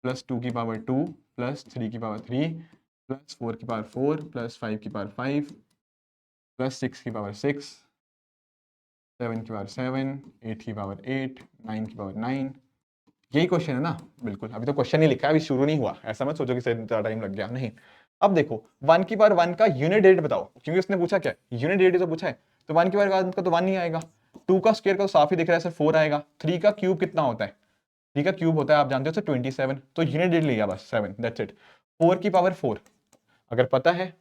+ 2 की पावर 2 + 3 की पावर 3 + 4 की पावर 4 + 5 की पावर 5 + 6 की पावर 6, 7 की पावर 7, 8 की पावर 8, 9 की पावर 9। यही क्वेश्चन है ना, बिल्कुल। अभी तो क्वेश्चन ही लिखा है, अभी शुरू नहीं हुआ, ऐसा मत सोचो कि सर इतना टाइम लग गया, नहीं। अब देखो 1 की पावर 1 का यूनिट डेट बताओ, क्योंकि उसने पूछा क्या यूनिट डेट ही तो पूछा है, तो 1 की पावर 1 का तो 1 ही आएगा। 2 का स्क्वायर का तो साफ ही दिख रहा है सर 4 आएगा। 3 का क्यूब कितना होता है, 3 का क्यूब होता है आप जानते हो सर 27, तो यूनिट डेट लिया बस 7, दैट्स इट। 4 की पावर 4 अगर पता है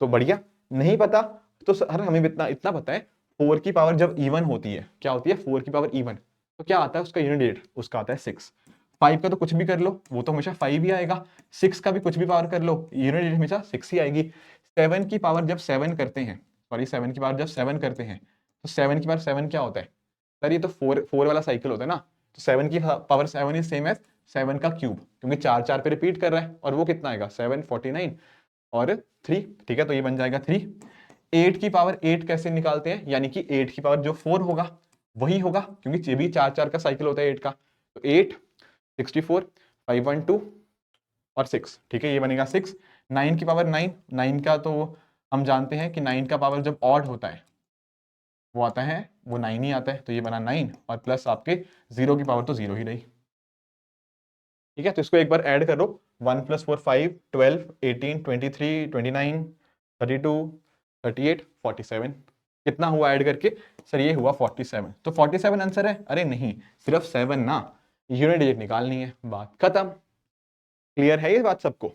तो बढ़िया, नहीं पता तो सर हमें इतना इतना पता है, 4 की पावर जब इवन होती है, क्या होती है 4 की पावर इवन, तो क्या आता है उसका यूनिट डेट, उसका आता है 6। 5 का तो कुछ भी कर लो, वो तो हमेशा 5 ही आएगा। 6 का भी कुछ भी पावर कर लो, यूनिट डेट हमेशा 6 ही आएगी। 7 की पावर जब 7 करते हैं, सॉरी 7 की पावर जब 7 करते हैं, तो 7 की पावर 7 क्या होता है सर, ये तो 4 वाला साइकिल होता है ना, तो 7 की पावर 7 इज सेम एज 7 का क्यूब, क्योंकि 4 4 पे रिपीट कर रहा है, और वो कितना आएगा 7 49 और 3, ठीक है, तो ये बन जाएगा 3। 8 की पावर 8 कैसे निकालते हैं, यानी कि 8 की पावर जो 4 होगा वही होगा, क्योंकि ये भी 4 4 का साइकिल होता है 8 का, तो 8 64 512 और 6, ठीक है, ये बनेगा 6। 9 की पावर 9, 9 का तो हम जानते हैं कि 9 का पावर जब ऑड होता है वो आता है, वो 9 ही आता है, तो ये बना 9, और प्लस आपके 0 की पावर तो 0 ही रही। ठीक है, तो इसको एक बार ऐड करो, 1 + 4 5, 12 18 23 29 32 38 47, कितना हुआ ऐड करके सर, ये हुआ 47, तो 47 आंसर है। अरे नहीं, सिर्फ 7 ना, यूनिट डिजिट निकालनी है, बात खत्म। क्लियर है ये बात सबको,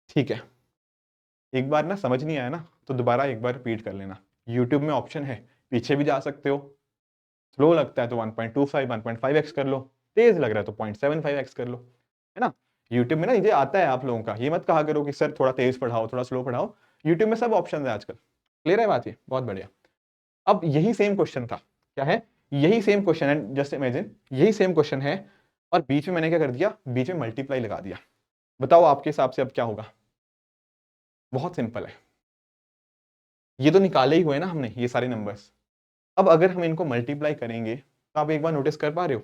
ठीक है। एक बार ना समझ नहीं आया ना, तो दोबारा एक बार रिपीट कर लेना, यूट्यूब में ऑप्शन है पीछे भी जा सकते हो, स्लो लगता है तो 1.25 1.5x कर लो, तेज लग रहा है तो 0.75x कर लो, है ना। यूट्यूब में ना ये आता है आप लोगों का, ये मत कहा करो कि सर थोड़ा तेज पढ़ाओ थोड़ा स्लो पढ़ाओ, यूट्यूब में सब ऑप्शन है आजकल। क्लियर है बात, ये बहुत बढ़िया। अब यही सेम क्वेश्चन था, क्या है, यही सेम क्वेश्चन है, जस्ट इमेजिन यही सेम क्वेश्चन है, और बीच में मैंने क्या कर दिया, बीच में मल्टीप्लाई लगा दिया। बताओ आपके हिसाब से अब क्या होगा। बहुत सिंपल है, ये तो निकाले ही हुए ना हमने ये सारे नंबर्स। अब अगर हम इनको मल्टीप्लाई करेंगे तो आप एक बार नोटिस कर पा रहे हो,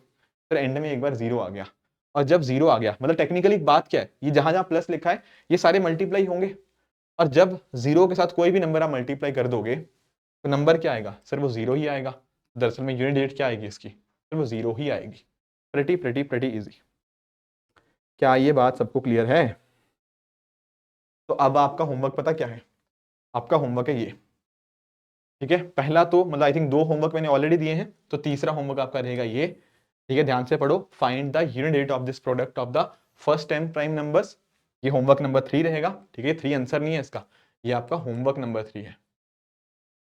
फिर एंड में एक बार जीरो आ गया, और जब जीरो आ गया मतलब टेक्निकली बात क्या है, ये जहां जहां प्लस लिखा है ये सारे मल्टीप्लाई होंगे, और जब जीरो के साथ कोई भी नंबर आप मल्टीप्लाई कर दोगे तो नंबर क्या आएगा सर, वो जीरो ही आएगा। दरअसल में यूनिट डेट क्या आएगी इसकी, फिर वो जीरो ही आएगी। Pretty pretty pretty easy. क्या ये बात सबको क्लियर है। तो अब आपका होमवर्क पता क्या है, आपका होमवर्क है ये, ठीक है। पहला तो मतलब आई थिंक 2 होमवर्क मैंने ऑलरेडी दिए हैं, तो तीसरा होमवर्क आपका रहेगा ये, ठीक है, ध्यान से पढ़ो। फाइंड द यूनिट डेट of this product of the first 10 prime numbers, ये होमवर्क नंबर 3 रहेगा, ठीक है। 3 आंसर नहीं है इसका, ये आपका होमवर्क नंबर 3 है,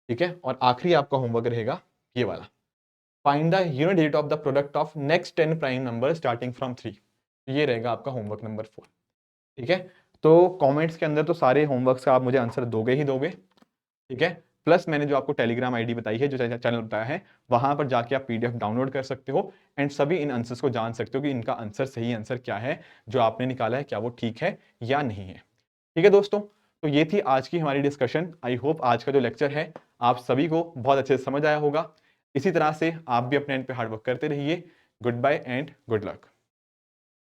ठीक है। और आखिरी आपका होमवर्क रहेगा ये वाला, फाइंड द यूनिट डेट of the product of next 10 prime number starting from 3, ये रहेगा आपका होमवर्क नंबर 4, ठीक है। तो कॉमेंट्स के अंदर तो सारे होमवर्क्स का आप मुझे आंसर दोगे ही दोगे, ठीक है। प्लस मैंने जो आपको टेलीग्राम आईडी बताई है, जो चैनल बताया है, वहां पर जाके आप पीडीएफ डाउनलोड कर सकते हो, एंड सभी इन आंसर्स को जान सकते हो कि इनका आंसर, सही आंसर क्या है, जो आपने निकाला है क्या वो ठीक है या नहीं है, ठीक है दोस्तों। तो ये थी आज की हमारी डिस्कशन। आई होप आज का जो लेक्चर है आप सभी को बहुत अच्छे से समझ आया होगा। इसी तरह से आप भी अपने एंड पे हार्डवर्क करते रहिए। Good bye and good luck.